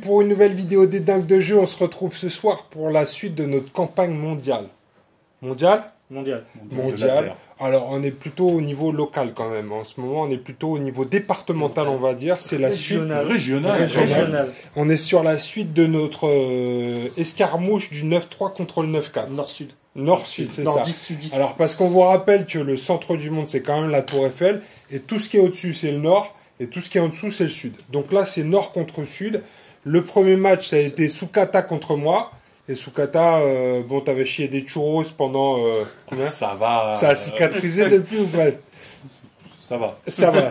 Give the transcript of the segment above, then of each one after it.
pour une nouvelle vidéo des dingues de jeu. On se retrouve ce soir pour la suite de notre campagne mondiale. Mondiale. Alors, on est plutôt au niveau local quand même. En ce moment, on est plutôt au niveau départemental, on va dire. C'est la suite régionale. On est sur la suite de notre escarmouche du 9-3 contre le 9-4. Nord-Sud. Nord-Sud, c'est ça. 10 Sud-Est. Alors, parce qu'on vous rappelle que le centre du monde, c'est quand même la Tour Eiffel. Et tout ce qui est au-dessus, c'est le nord. Et tout ce qui est en dessous, c'est le sud. Donc là, c'est nord contre sud. Le premier match, ça a été Sukata contre moi. Et Sukata, bon, t'avais chié des churros pendant... combien ? Ça va. Ça a cicatrisé depuis ou pas ? Ça va.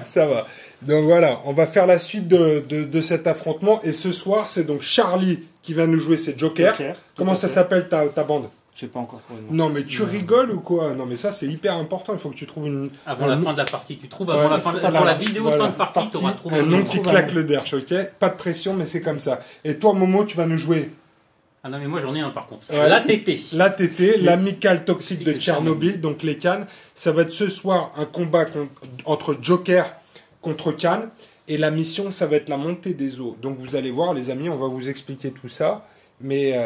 Ça va. Donc voilà, on va faire la suite de cet affrontement. Et ce soir, c'est donc Charlie qui va nous jouer ses Jokers. Comment ça s'appelle ta bande ? Je sais pas encore trouvé. Non, mais tu rigoles ou quoi ? Non, mais ça, c'est hyper important. Il faut que tu trouves une... Avant la fin de la partie. Tu trouves avant la vidéo de fin de partie, tu auras trouvé un nom qui claque le derche, ok ? Pas de pression, mais c'est comme ça. Et toi, Momo, tu vas nous jouer... Ah non, mais moi j'en ai un par contre. Ouais. L'ATT. L'ATT, l'Amical Toxique de Tchernobyl, donc les Cannes. Ça va être ce soir un combat entre Joker contre Cannes. Et la mission, ça va être la montée des eaux. Donc vous allez voir, les amis, on va vous expliquer tout ça. Mais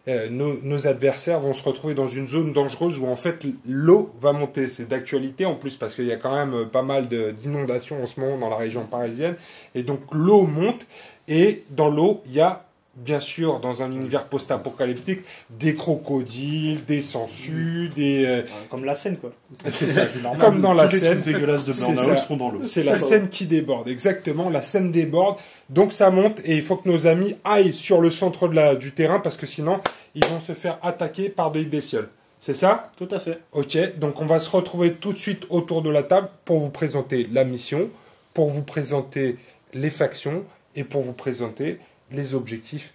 nos adversaires vont se retrouver dans une zone dangereuse où en fait l'eau va monter. C'est d'actualité en plus parce qu'il y a quand même pas mal d'inondations en ce moment dans la région parisienne. Et donc l'eau monte et dans l'eau, il y a... Bien sûr, dans un univers post-apocalyptique, des crocodiles, des sangsues, des... Comme la Seine, quoi. C'est ça, comme dans la Seine. Les dégueulasses de Burnout seront dans l'eau. C'est la Seine qui déborde, exactement. La Seine déborde, donc ça monte et il faut que nos amis aillent sur le centre du terrain parce que sinon, ils vont se faire attaquer par des bestioles. C'est ça ? Tout à fait. Ok, donc on va se retrouver tout de suite autour de la table pour vous présenter la mission, pour vous présenter les factions et pour vous présenter... les objectifs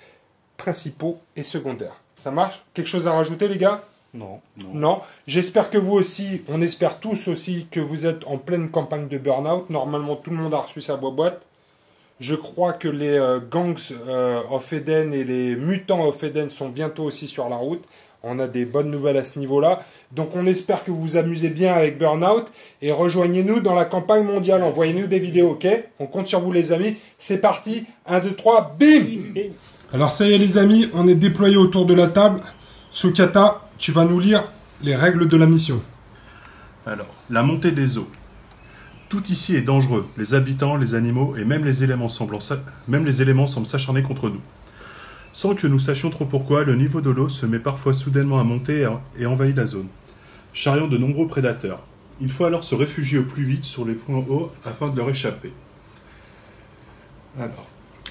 principaux et secondaires. Ça marche ? Quelque chose à rajouter, les gars ? Non. J'espère que vous aussi, on espère tous aussi que vous êtes en pleine campagne de burn-out. Normalement, tout le monde a reçu sa boîte. Je crois que les gangs of Eden et les mutants of Eden sont bientôt aussi sur la route. On a des bonnes nouvelles à ce niveau-là. Donc on espère que vous vous amusez bien avec Burnout et rejoignez-nous dans la campagne mondiale. Envoyez-nous des vidéos, ok ? On compte sur vous les amis. C'est parti. 1, 2, 3, bim ! Alors ça y est les amis, on est déployés autour de la table. Sukata, tu vas nous lire les règles de la mission. Alors, la montée des eaux. Tout ici est dangereux. Les habitants, les animaux et même les éléments semblent s'acharner contre nous. Sans que nous sachions trop pourquoi, le niveau de l'eau se met parfois soudainement à monter et envahit la zone, charriant de nombreux prédateurs. Il faut alors se réfugier au plus vite sur les points hauts afin de leur échapper.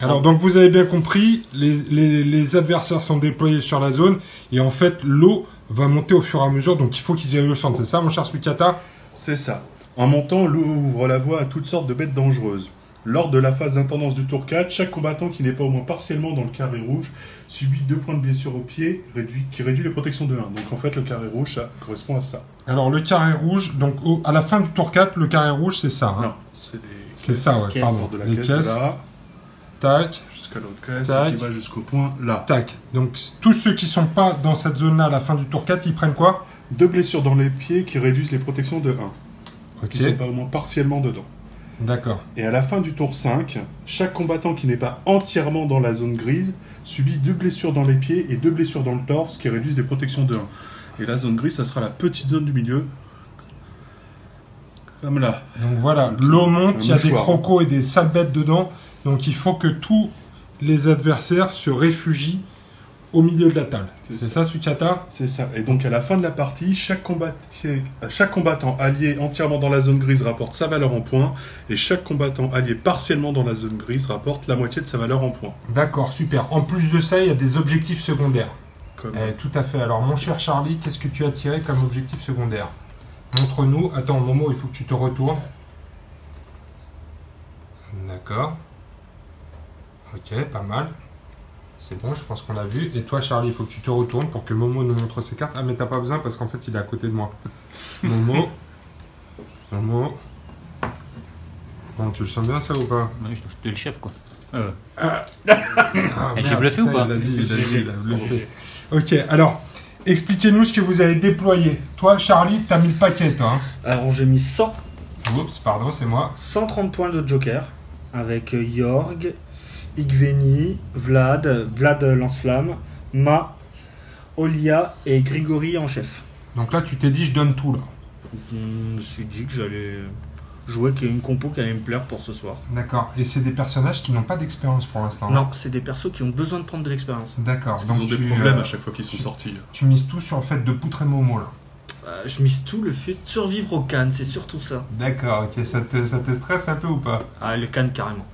Alors donc vous avez bien compris, les adversaires sont déployés sur la zone et en fait l'eau va monter au fur et à mesure, donc il faut qu'ils aillent au centre, c'est ça mon cher Sukata ? C'est ça. En montant, l'eau ouvre la voie à toutes sortes de bêtes dangereuses. Lors de la phase d'intendance du tour 4, chaque combattant qui n'est pas au moins partiellement dans le carré rouge subit 2 points de blessure au pied qui réduit les protections de 1. Donc en fait le carré rouge ça correspond à ça. Alors le carré rouge, donc à la fin du tour 4, le carré rouge c'est ça. Hein. Non, c'est ça, ouais, pardon. De la les caisses, là, tac, jusqu'à l'autre caisse et qui va jusqu'au point là. Tac. Donc tous ceux qui sont pas dans cette zone-là à la fin du tour 4, ils prennent quoi ? 2 blessures dans les pieds qui réduisent les protections de 1. Ok. Qui sont pas au moins partiellement dedans. D'accord. Et à la fin du tour 5, chaque combattant qui n'est pas entièrement dans la zone grise subit 2 blessures dans les pieds et 2 blessures dans le torse qui réduisent les protections de 1. Et la zone grise, ça sera la petite zone du milieu. Comme là. Donc voilà, l'eau monte, il y a des crocos et des sales bêtes dedans. Donc il faut que tous les adversaires se réfugient au milieu de la table. C'est ça, Sukata ? C'est ça. Et donc à la fin de la partie, chaque combattant allié entièrement dans la zone grise rapporte sa valeur en points, et chaque combattant allié partiellement dans la zone grise rapporte la moitié de sa valeur en points. D'accord, super. En plus de ça, il y a des objectifs secondaires. Tout à fait. Alors mon cher Charlie, qu'est-ce que tu as tiré comme objectif secondaire ? Montre-nous. Attends, Momo, il faut que tu te retournes. D'accord. Ok, pas mal. C'est bon, je pense qu'on a vu. Et toi, Charlie, il faut que tu te retournes pour que Momo nous montre ses cartes. Ah, mais t'as pas besoin parce qu'en fait, il est à côté de moi. Momo. Bon, tu le sens bien, ça, ou pas ? T'es le chef, quoi. J'ai bluffé ou pas ? Il a bluffé. Ok, alors, expliquez-nous ce que vous avez déployé. Toi, Charlie, t'as mis le paquet, toi. Hein. Alors, j'ai mis 100. Oups, pardon, c'est moi. 130 points de Joker avec Yorg, Igveni, Vlad Lance-Flamme, Ma, Olia et Grigory en chef. Donc là, tu t'es dit, je donne tout, là. Je me suis dit que j'allais jouer une compo qui allait me plaire pour ce soir. D'accord. Et c'est des personnages qui n'ont pas d'expérience pour l'instant. Non, c'est des persos qui ont besoin de prendre de l'expérience. D'accord. Ils ont des problèmes à chaque fois qu'ils sont sortis. Tu mises tout sur le fait de poutre et Momo, là. Je mise tout le fait de survivre au Cannes, c'est surtout ça. D'accord, ok. Ça te stresse un peu ou pas? Ah, le Cannes carrément.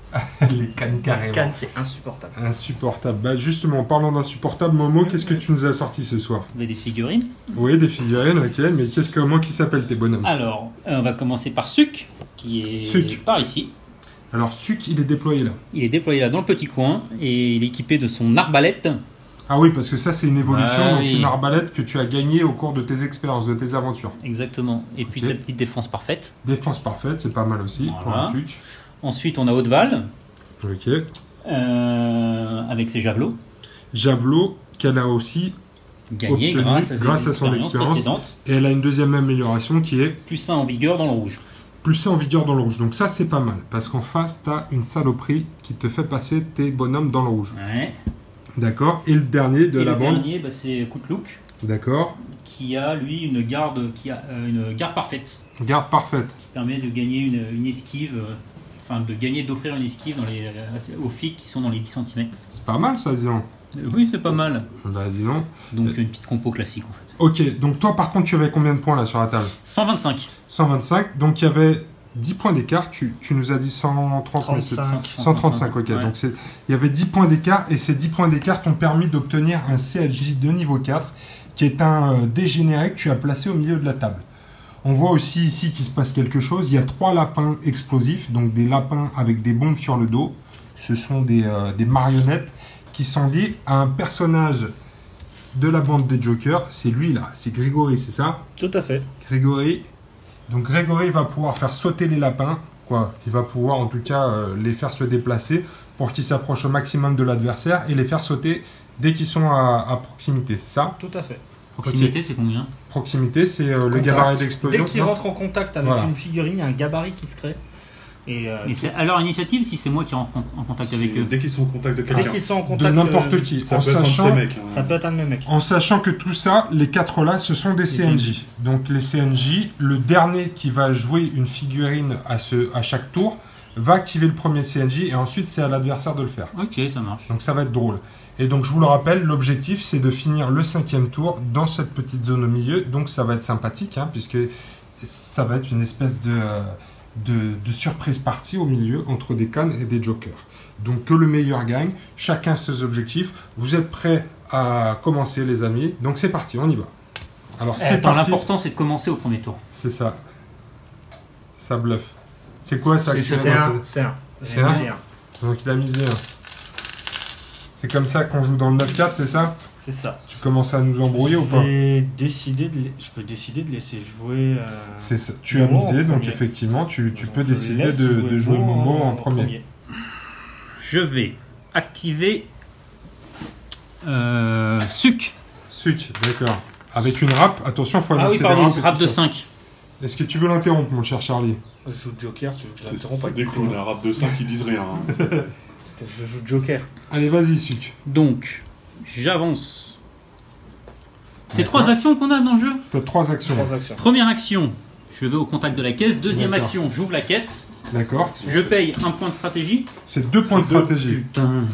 Les cannes carrément. Cannes, c'est insupportable. Insupportable. Bah justement, en parlant d'insupportable, Momo, qu'est-ce que tu nous as sorti ce soir? Vous avez des figurines. Oui, des figurines, ok. Mais comment qui s'appellent tes bonhommes? Alors, on va commencer par Suc, qui est Suc. par ici. Alors, Suc, il est déployé là. Il est déployé là dans le petit coin et il est équipé de son arbalète. Ah oui, parce que ça, c'est une évolution, Ah, donc oui. une arbalète que tu as gagnée au cours de tes expériences, de tes aventures. Exactement. Et puis Ok. sa petite défense parfaite. Défense parfaite, c'est pas mal aussi pour Voilà. un Suc. Ensuite, on a Haute-Val Ok. avec ses javelots. Javelot, qu'elle a aussi, Gagné Obtenu grâce à son expérience. précédente. et elle a une deuxième amélioration qui est Plus 1 en vigueur dans le rouge. plus en vigueur dans le rouge. Donc ça, c'est pas mal, parce qu'en face, tu as une saloperie qui te fait passer tes bonhommes dans le rouge. Ouais. D'accord. Et le dernier de Et la le bande. dernier, c'est Koutlouk, D'accord. qui a lui une garde parfaite. Garde parfaite. Qui permet de gagner une esquive, d'offrir une esquive aux filles qui sont dans les 10 cm. C'est pas mal ça, dis donc. Oui, c'est pas mal. Bah dis donc. Donc une petite compo classique en fait. Ok, donc toi par contre tu avais combien de points là sur la table? 125. 125, donc il y avait 10 points d'écart, tu nous as dit 130, 135, ok. Ouais. Donc il y avait 10 points d'écart et ces 10 points d'écart t'ont permis d'obtenir un CHJ de niveau 4 qui est un dégénéré que tu as placé au milieu de la table. On voit aussi ici qu'il se passe quelque chose, il y a 3 lapins explosifs, donc des lapins avec des bombes sur le dos. Ce sont des marionnettes qui sont liées à un personnage de la bande des Jokers, c'est lui là, c'est Grégory, c'est ça? Tout à fait. Grégory. Donc Grégory va pouvoir faire sauter les lapins, quoi. Il va pouvoir en tout cas les faire se déplacer pour qu'ils s'approchent au maximum de l'adversaire et les faire sauter dès qu'ils sont à proximité, c'est ça? Tout à fait. Proximité, c'est combien? Proximité, c'est le Contact. gabarit d'explosion. Dès qu'il non rentre en contact avec Voilà. une figurine, il y a un gabarit qui se crée. Et c'est à leur initiative si c'est moi qui rentre en contact avec eux. Dès qu'ils sont en contact de dès quelqu'un. qu'ils sont en de contact, n'importe qui. Ça En peut être un de ces sachant, mecs. hein. ça peut être un de mes mecs. en sachant que tout ça, les 4 là, ce sont des CNJ. Donc les CNJ, le dernier qui va jouer une figurine à chaque tour va activer le premier CNJ et ensuite c'est à l'adversaire de le faire. Ok, ça marche. Donc ça va être drôle. Et donc je vous le rappelle, l'objectif c'est de finir le 5e tour dans cette petite zone au milieu. Donc ça va être sympathique, hein, puisque ça va être une espèce de surprise partie au milieu entre des cannes et des jokers. Donc que le meilleur gagne, chacun ses objectifs. Vous êtes prêts à commencer les amis? Donc c'est parti, on y va. Alors c'est Attends, parti. l'important c'est de commencer au premier tour. C'est ça. Ça bluffe. C'est quoi ça? que tu C'est viens un. de- C'est un. C'est J'ai un misé un. Donc il a misé un. C'est comme ça qu'on joue dans le 9-4, c'est ça? C'est ça. Tu commences à nous embrouiller ou pas? Je peux décider de laisser jouer. C'est ça. Tu as Momo misé, en donc premier. effectivement, tu Donc, peux je décider laisse de jouer Momo en premier. Je vais activer Suc. Suc, d'accord. Avec une râpe, attention, il faut Ah annoncer oui, les pardon, râpes et rap tout de ça. 5. Est-ce que tu veux l'interrompre, mon cher Charlie? Je joue Joker, tu veux que je l'interrompe C'est avec des clowns, un rap de 5 qui disent rien. hein. Je joue Joker. Allez, vas-y, Suc. Donc, j'avance. C'est D'accord. 3 actions qu'on a dans le jeu. Tu as 3 actions. Transaction. Première action, je vais au contact de la caisse. Deuxième D'accord. action, j'ouvre la caisse. D'accord. Je paye un point de stratégie. C'est 2 points de C'est deux. stratégie. Putain.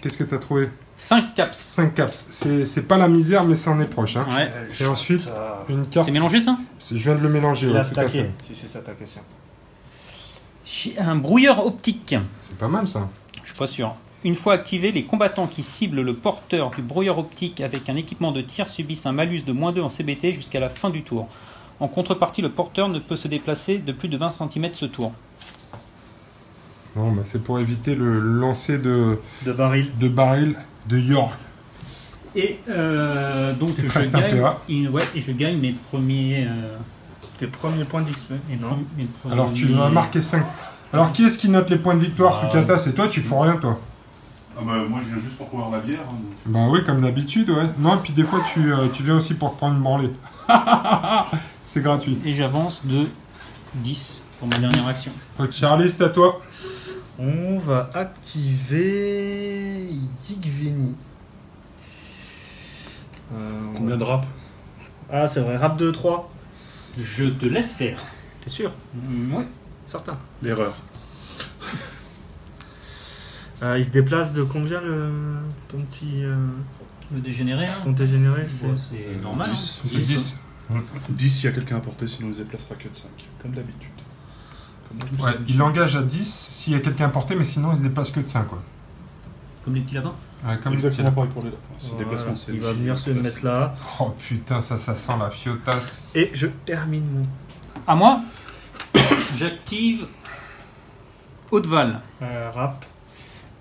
Qu'est-ce que tu as trouvé? 5 caps. 5 caps. C'est pas la misère, mais ça en est proche. Hein. Ouais. Et ensuite, une carte. C'est mélangé ça? Je viens de le mélanger. Il ouais, a tout à stacké. fait. Si c'est ça ta question. Un brouilleur optique. C'est pas mal, ça. Je suis pas sûr. Une fois activé, les combattants qui ciblent le porteur du brouilleur optique avec un équipement de tir subissent un malus de -2 en CBT jusqu'à la fin du tour. En contrepartie, le porteur ne peut se déplacer de plus de 20 cm ce tour. Non, bah, c'est pour éviter le lancer de De baril. de York. Et donc Il te reste un PA. et je gagne mes premiers. Tes premiers points d'XP. Non. Alors, tu vas marquer 5. Alors, qui est-ce qui note les points de victoire, Sukata? C'est toi, tu fous rien, toi. Ah bah, moi, je viens juste pour boire la bière. hein. Bah oui, comme d'habitude, ouais. Non, et puis des fois, tu viens aussi pour te prendre une branlée. C'est gratuit. Et j'avance de 10. pour ma dernière action. Ok, Charlie, c'est à toi. On va activer Yigveni. Combien de rap? Ah, c'est vrai, rap 2-3. Je te laisse faire. T'es sûr? Oui. Certain. L'erreur. Il se déplace de combien ton petit. Le dégénéré, hein. Ton dégénéré? Bon, c'est normal. 10. Hein. 10. 10 s'il y a quelqu'un à porter, sinon il se déplacera que de 5. Comme d'habitude. Comme Ouais, il engage à 10 s'il y a quelqu'un à porter, mais sinon il se déplace que de 5. Quoi. Comme les petits lapins. Ouais, comme Exactement pareil pour les lapins. Ces Voilà. déplacements, c'est Il va le venir se mettre là. Oh putain, ça sent la fiotasse. Et je termine mon. À moi, j'active Haute-Val Rap.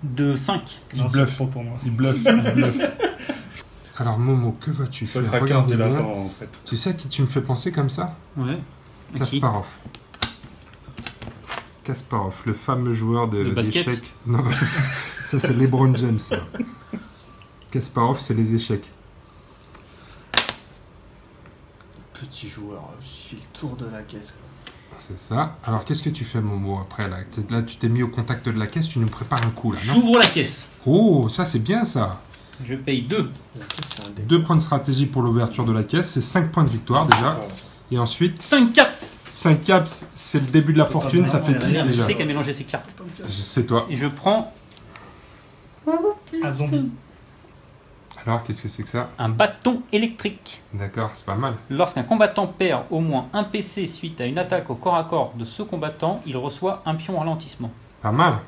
de 5. Il Non, bluffe. c'est trop pour moi. Il bluffe, il bluffe. Alors Momo, que vas-tu Faut faire? être à 15 des Regardez lapins bien. en fait. Tu sais à qui tu me fais penser comme ça? Ouais. Qui Kasparov. Kasparov, le fameux joueur Le basket. d'échecs. Non, ça c'est LeBron James. ça. Kasparov, c'est les échecs. Petit joueur, je fais le tour de la caisse. C'est ça. Alors qu'est-ce que tu fais Momo après là? Là tu t'es mis au contact de la caisse, tu nous prépares un coup là, non? J'ouvre la caisse. Oh, ça c'est bien ça. Je paye 2. La caisse, c'est un dé. 2 points de stratégie pour l'ouverture de la caisse, c'est 5 points de victoire déjà. Et ensuite, 5 4. 5 caps, c'est le début de la fortune, ça fait 10 Je déjà. sais qu'elle a mélangé ses cartes. C'est toi. Et je prends Un zombie. Alors qu'est-ce que c'est que ça? un bâton électrique. D'accord, c'est pas mal. Lorsqu'un combattant perd au moins un PC suite à une attaque au corps à corps de ce combattant, il reçoit un pion ralentissement. Pas mal.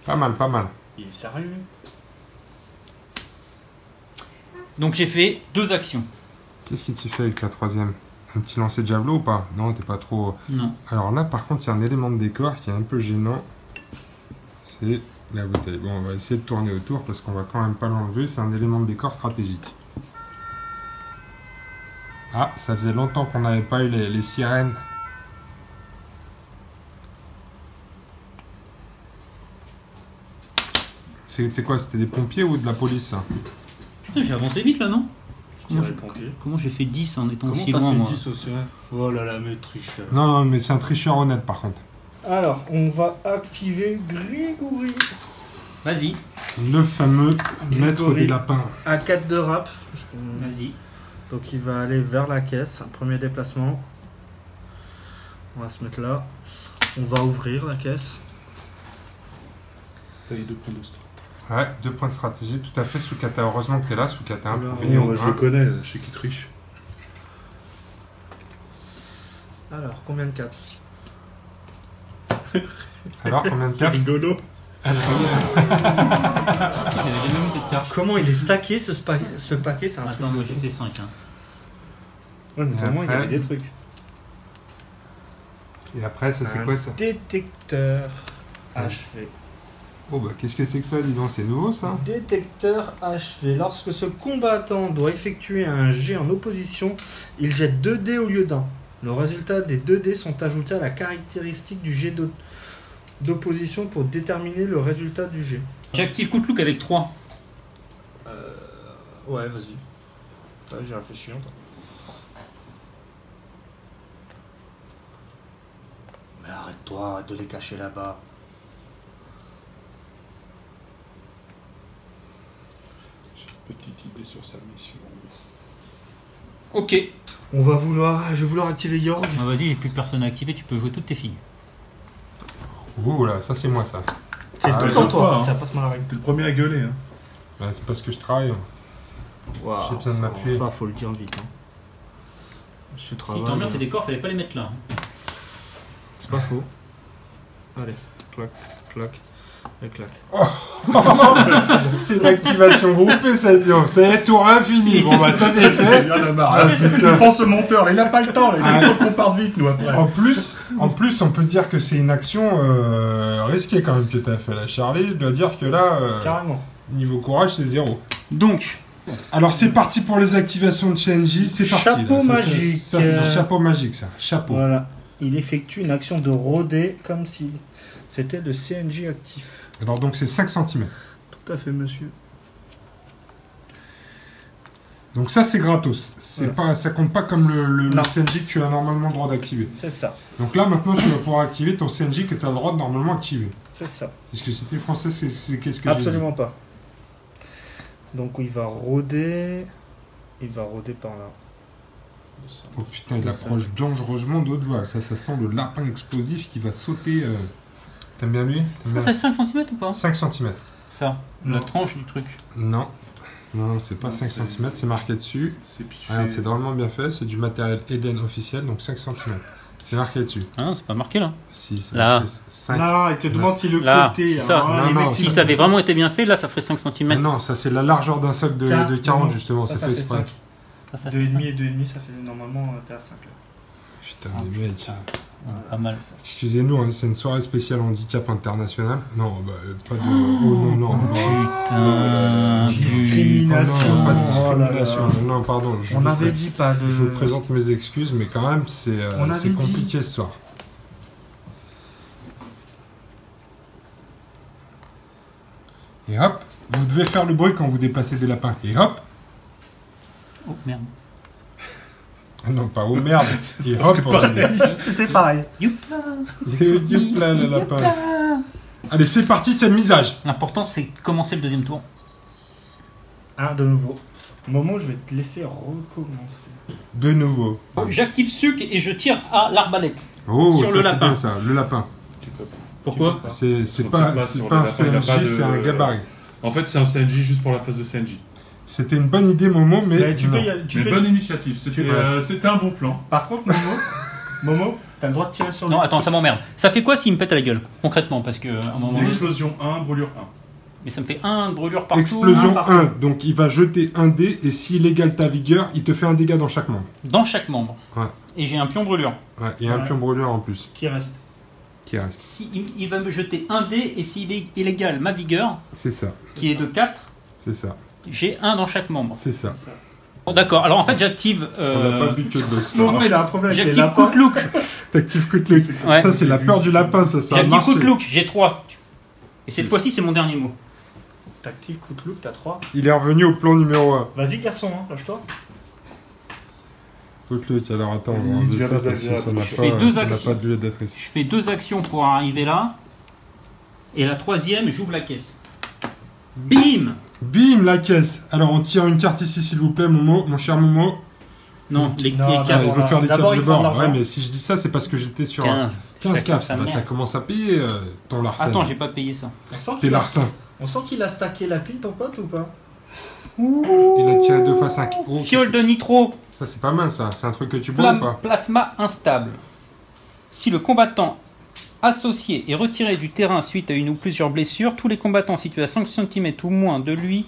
Pas mal, pas mal. Il est sérieux? Donc j'ai fait 2 actions. Qu'est-ce que tu fais avec la troisième? Un petit lancer de javelot ou pas? Non, t'es pas trop... Non. Alors là, par contre, il y a un élément de décor qui est un peu gênant. C'est la bouteille. Bon, on va essayer de tourner autour parce qu'on va quand même pas l'enlever. C'est un élément de décor stratégique. Ah, ça faisait longtemps qu'on n'avait pas eu les sirènes. C'était quoi? C'était des pompiers ou de la police ça? Putain, j'ai avancé vite là, non? Je dirais pompier. Comment j'ai fait 10 en étant Comment si t'as loin, fait moi 10 aussi? Oh là là, mais tricheur. Non, non, mais c'est un tricheur honnête par contre. Alors, on va activer Grigory. Vas-y, Le fameux maître des lapins. À 4 de rap. vas-y. Donc il va aller vers la caisse. Un premier déplacement. On va se mettre là. On va ouvrir la caisse. Paye 2 points de stratégie. Ouais, 2 points de stratégie, tout à fait. Soukata, heureusement que t'es là, Soukata. Oula, Pour venir au Je le connais, je sais qui triche. Alors, combien de 4? Alors, combien de C'est caps? rigolo. J'avais jamais vu cette carte. Comment il est stacké ce paquet? C'est un truc. Attends, moi de j'ai fou. fait 5. Hein. Ouais, notamment, il y Ouais. avait des trucs. Et après, ça c'est Un quoi ça? Détecteur HV. Oh bah qu'est-ce que c'est que ça, dis donc, c'est nouveau ça? Détecteur HV. Lorsque ce combattant doit effectuer un jet en opposition, il jette 2 dés au lieu d'un. Le résultat des 2 dés sont ajoutés à la caractéristique du jet d'opposition pour déterminer le résultat du jet. J'active coup de look avec 3. Ouais, vas-y. J'ai réfléchi. Mais arrête-toi, arrête de les cacher là-bas. Petite idée sur sa mission. Ok. Je vais vouloir activer Yorg. Ah, vas-y, j'ai plus de personne à activer, tu peux jouer toutes tes filles. Ouh là, ça c'est moi ça. C'est Ah, tout ouais, en deux fois, toi. hein. Ça passe mal à règle. T'es le premier à gueuler. Hein. Bah, c'est parce que je travaille. Waouh, J'ai besoin de m'appuyer. ça faut le dire vite. Hein. Je Si travaille. t'emmerdes tes décors, fallait pas les mettre là. Hein. C'est pas faux. Allez, clac, clac, et clac. C'est une activation groupée, ça dit. C'est tour infini. Bon bah ça c'est fait. Il y en a marre. Ah, Là, putain. il pense au monteur, là, il a pas le temps. Là. Ah. Il faut qu'on parte vite, nous, après. En plus, on peut dire que c'est une action risquée quand même que t'as fait là, Charlie. Je dois dire que là, Carrément. niveau courage, c'est 0. Donc, Alors c'est parti pour les activations de CNJ. C'est parti. Chapeau là. Ça, magique. ça, c'est chapeau magique, ça. Chapeau. Voilà. Il effectue une action de rodé comme si c'était le CNJ actif. Alors donc c'est 5 cm. Tout à fait, monsieur. Donc ça, c'est gratos. Ça compte pas comme le Non. CNJ que tu as normalement le droit d'activer. C'est ça. Donc là, maintenant, tu vas pouvoir activer ton CNJ que tu as le droit de normalement activer. C'est ça. Est-ce que c'était français? Qu'est-ce que j'ai dit? Absolument pas. Donc il va rôder. Il va rôder par là. Oh putain, il approche dangereusement d'Audeval. Ça sent le lapin explosif qui va sauter. T'aimes bien lui? Est-ce que c'est 5 cm ou pas? 5 cm. Ça, la tranche du truc. Non. Non, c'est pas Non, 5 c'est- cm, c'est marqué dessus. C'est piffé. Regarde, c'est drôlement bien fait. C'est du matériel Eden officiel, donc 5 cm. C'est marqué dessus. Ah non, c'est pas marqué là. Si, c'est Là. marqué 5. Non, il te demande si le Là, côté. c'est ça. hein, Non, les non, mecs, Si ils- ça avait vraiment été bien fait, là, ça ferait 5 cm. Non, ça c'est la largeur d'un socle Tiens, de 40 non, justement, c'est ça fait fait exprès. 5. Ça 2,5 et 2,5, ça fait normalement t'es à 5 là. Putain, les mecs. Pas mal. Excusez-nous, hein, c'est une soirée spéciale handicap international. Non, bah, pas de. Oh non, non. Putain. Discrimination. Non, pas de Oh là là. discrimination. Non, pardon. On avait dit pas de. Je vous présente mes excuses, mais quand même, c'est On avait dit. compliqué ce soir. Et hop, vous devez faire le bruit quand vous déplacez des lapins. Et hop, Oh merde. ah non, pas oh merde. Et hop, C'était pareil. Youpla. Youpla, le lapin. Allez, c'est parti, c'est le misage. L'important, c'est de commencer le deuxième tour. De nouveau. Momo, je vais te laisser recommencer. De nouveau. J'active suc et je tire à l'arbalète. Oh, Sur ça, le c'est lapin. bien ça, le lapin. Pourquoi? C'est Sur pas, le c'est lapin, pas un il a pas CNJ, de- c'est un gabarit. En fait, c'est un CNJ juste pour la phase de CNJ. C'était une bonne idée, Momo, mais Mais tu non. peux, tu Mais peux- bonne initiative, Ouais. c'était un bon plan. Par contre, Momo, t'as le droit de tirer sur le. Non, attends, ça m'emmerde. Ça fait quoi s'il me pète à la gueule? Concrètement, parce que à un moment donné. Explosion 1, brûlure 1. Mais ça me fait un brûlure partout. Explosion partout. 1, donc il va jeter un dé, et s'il égale ta vigueur, il te fait un dégât dans chaque membre. Dans chaque membre. Ouais. Et j'ai un pion brûlure. Ouais, et un Ouais. pion brûleur en plus, Qui reste. qui reste. Si, il va me jeter un dé, et s'il est illégal ma vigueur, C'est ça, qui est de 4, c'est ça, j'ai un dans chaque membre. c'est ça. Bon, d'accord, alors en fait j'active. On n'a pas vu que de ça. Momo, il a un problème avec les J'active coup lapins. de look. T'actives coup de look. Ouais. Ça, c'est la peur du lapin, ça a J'active marché. coup de look, j'ai 3. Et cette fois-ci, c'est mon dernier mot. Tactique, coup de look, t'as 3. Il est revenu au plan numéro 1. Vas-y, garçon, lâche-toi. Coup de look, alors attends, on Il va enlever devient ça, parce que désagréable. ça n'a Je fais pas, deux ça n'a actions. pas de lieu d'être ici. Je fais 2 actions pour arriver là. Et la troisième, j'ouvre la caisse. Bim! Bim, la caisse. Alors, on tire une carte ici, s'il vous plaît, Momo, mon cher Momo. Non, les Non, Ah, cartes. je veux faire les D'abord, cartes de il prend de bord. l'argent. Ouais, mais si je dis ça, c'est parce que j'étais sur 15. 15 Chacun caps. sa Bah, mère. ça commence à payer ton larcin. Attends, j'ai pas payé ça. On sent T'es qu'il a... larcin. On sent qu'il a stacké la pile, ton pote, ou pas? Il a tiré 2 x 5. Oh, Fiole de nitro. ça, c'est pas mal, ça. C'est un truc que tu bois ou pas? Plasma instable. Si le combattant associé est retiré du terrain suite à une ou plusieurs blessures, tous les combattants situés à 5 cm ou moins de lui,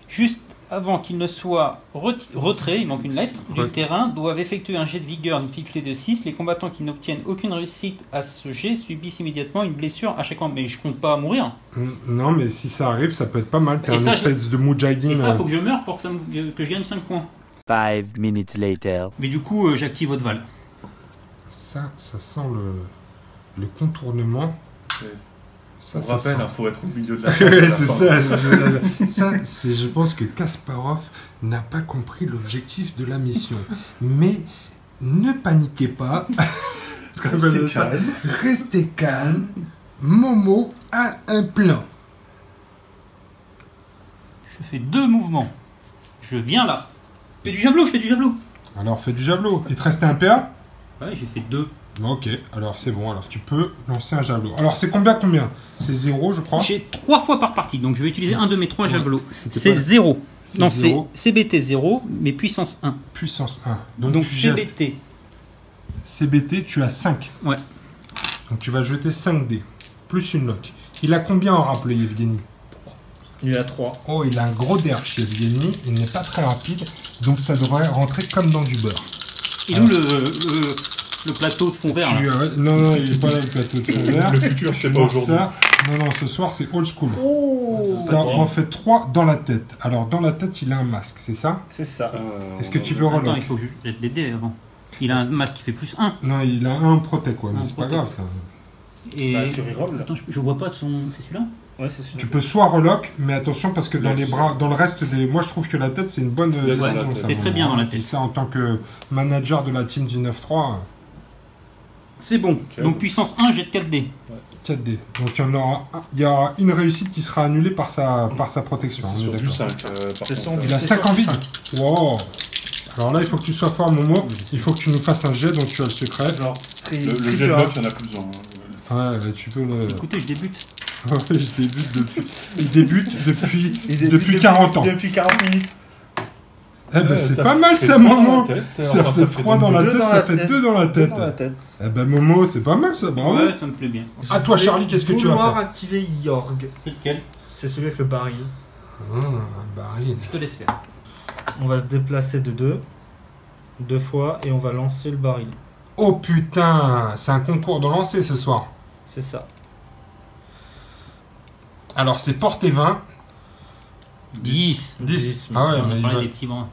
juste avant qu'il ne soit retrait, il manque une lettre, du Ouais. terrain, doivent effectuer un jet de vigueur, une difficulté de 6. Les combattants qui n'obtiennent aucune réussite à ce jet subissent immédiatement une blessure à chaque fois. Mais je compte pas mourir. Non, mais si ça arrive, ça peut être pas mal. T'es Et un ça, espèce de Et moudjahidine. ça, faut que je meure pour que, que je gagne 5 points. 5 minutes later. Mais du coup, j'active votre val. Ça sent le contournement. Ouais. Ça, On ça rappelle, sent. il faut être au milieu de la Ouais, c'est ça. Je pense que Kasparov n'a pas compris l'objectif de la mission. Mais ne paniquez pas. Restez calme. Restez calme. Momo a un plan. Je fais 2 mouvements. Je viens là. Je fais du javelot, je fais du javelot. Alors fais du javelot. Il te restait un PA? Ouais, j'ai fait 2. Ok, alors c'est bon. Alors tu peux lancer un javelot. Alors c'est combien? C'est 0, je crois. J'ai 3 fois par partie, donc je vais utiliser un de mes 3 javelots. C'était C'est pas- 0. c'est Non, c'est zéro. CBT 0, mais puissance 1. Puissance 1. Donc tu jettes- CBT. CBT, tu as 5. Ouais. Donc tu vas jeter 5 dés. Plus une lock. Il a combien en rappelé, Evgeny? Il a 3. Oh, il a un gros derrière chez Evgeny. Il n'est pas très rapide. Donc ça devrait rentrer comme dans du beurre. Et nous, le plateau de fond vert, là. Non, il n'est pas là le plateau de fond vert. Le futur, c'est pas Pour aujourd'hui. ça, non, ce soir c'est old school. Oh, Ça en fait 3 dans la tête. Alors dans la tête, il a un masque, c'est ça? c'est ça. Est-ce que tu veux Attends, relock? il faut que je jette des dés avant. Il a un masque qui fait plus 1. Non, il a un protect, ouais, mais Un c'est pas protect. grave ça. Et... Bah, tu reroll, là. Attends, je vois pas son... C'est celui-là? Ouais, c'est sûr. Tu peux soit relock, mais attention parce que dans Yes. les bras, dans le reste des. Moi, je trouve que la tête, c'est une bonne Yes, décision. ouais, ça, c'est très bien vraiment. dans la Je dis tête. ça en tant que manager de la team du 9-3. C'est bon. Ok. Donc puissance 1, jet de 4D. 4D. Donc il y aura une réussite qui sera annulée par sa protection. C'est on est sur du d'accord. 5. C'est son- Il a C'est 5 en sur vide. 5. Wow. Alors là, il faut que tu sois fort, Momo. Il faut que tu nous fasses un jet, donc tu as le secret. Genre, Le jet de bloc, il y en a plus besoin. Ouais, bah, tu peux le. Écoutez, je débute. Ouais, je débute depuis. Il débute depuis 40 ans. Depuis 40 minutes. Eh ben, Ouais, c'est ça pas mal fait ça, 3 dans Momo. la tête. Ça Enfin, fait 3 dans la deux tête, dans ça la fait tête. 2 dans la tête. Dans la tête. Eh ben, Momo, c'est pas mal ça, bravo. Ouais, ça me plaît bien. À toi, Charlie, qu'est-ce que tu vas vouloir faire? activer Yorg. C'est lequel? C'est celui avec le baril. Un baril. Je te laisse faire. On va se déplacer de 2 fois et on va lancer le baril. Oh putain, c'est un concours de lancer ce soir. C'est ça. Alors, c'est portée 20. 10. 10. mais Ah ouais, On mais a il parlé va... des petits bras.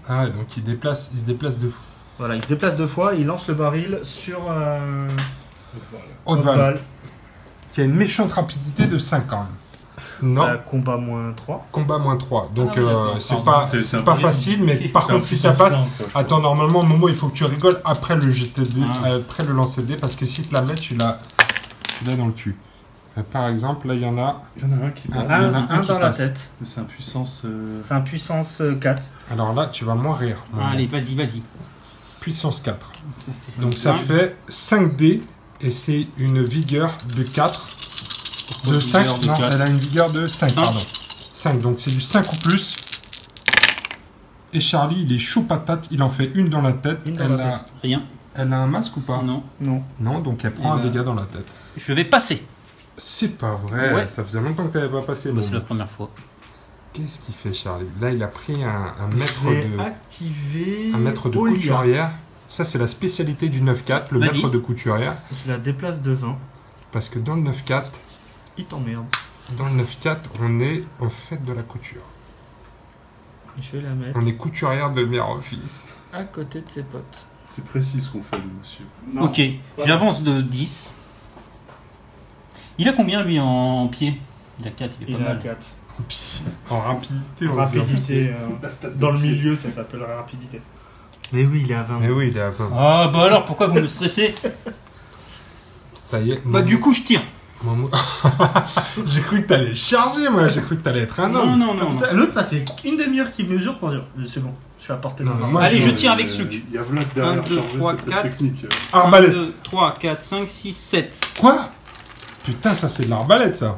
Ah ouais, donc il se déplace deux fois. Voilà, il se déplace 2 fois, il lance le baril sur Haute-Val, Haute-Val. qui a une méchante rapidité de 5 quand même. Non, Combat moins 3. combat moins 3. Donc Ah oui, d'accord. c'est Pardon, pas, c'est c'est un pas peu facile, mais par C'est un contre si ça puissance passe... plein, quoi, je Attends, normalement, Momo, il faut que tu rigoles après le GTD, Ah. après le lancer de dés, parce que si tu la mets, tu l'as dans le cul. Par exemple, là, il y en a... Il y en a un qui passe. Il y en a un Un qui dans la passe. tête. Mais c'est un puissance. C'est un puissance 4. Alors là, tu vas moins rire. Momo. Allez, vas-y. Puissance 4. Ça Donc ça fait 5 dés, et c'est une vigueur de 4. De 5, vigueur de non, 4. elle a une vigueur de 5, Cinq. pardon. 5, donc c'est du 5 ou plus. Et Charlie, il est chaud patate, il en fait une dans la tête. Une dans elle, la a, tête. Rien. elle a un masque ou pas? Non. Non. Non, donc elle prend Eh un ben. dégât dans la tête. Je vais passer. C'est pas vrai, Ouais. ça faisait longtemps que t'avais pas passé. Bah, Momo. c'est la première fois. Qu'est-ce qu'il fait Charlie? Là, il a pris un Je mètre vais de, activer. un mètre de Olia. couturière. Ça, c'est la spécialité du 9-4, le Vas-y. mètre de couturière. Je la déplace de 20. Parce que dans le 9-4, Il t'emmerde. dans le 9-4, on est en fait de la couture. Je vais la mettre On est couturière de mère office. à côté de ses potes. C'est précis ce qu'on fait, nous, monsieur. Ok, j'avance de 10. Il a combien lui en pied? Il a 4, il est Il pas est à mal. 4. En rapidité, on dit. Rapidité. Dans le milieu, ça s'appelle rapidité. Mais oui, il est à 20. Mais oui, il est à 20. Ah bah alors pourquoi vous me stressez? Ça y est. Bah du coup je tire. Momo- J'ai cru que t'allais charger, moi. J'ai cru que t'allais être un Non, homme. non, non. non. Putain, l'autre, ça fait une demi-heure qu'il mesure pour dire c'est bon, je suis à portée de Non, main. moi, Allez, je je- tire avec Sluc. Il y a Vlad derrière. 1, 2, chargé, 3, c'est peut-être 4. technique. 1, Arbalète. 2, 3, 4, 5, 6, 7. Quoi? Putain, ça c'est de l'arbalète, ça.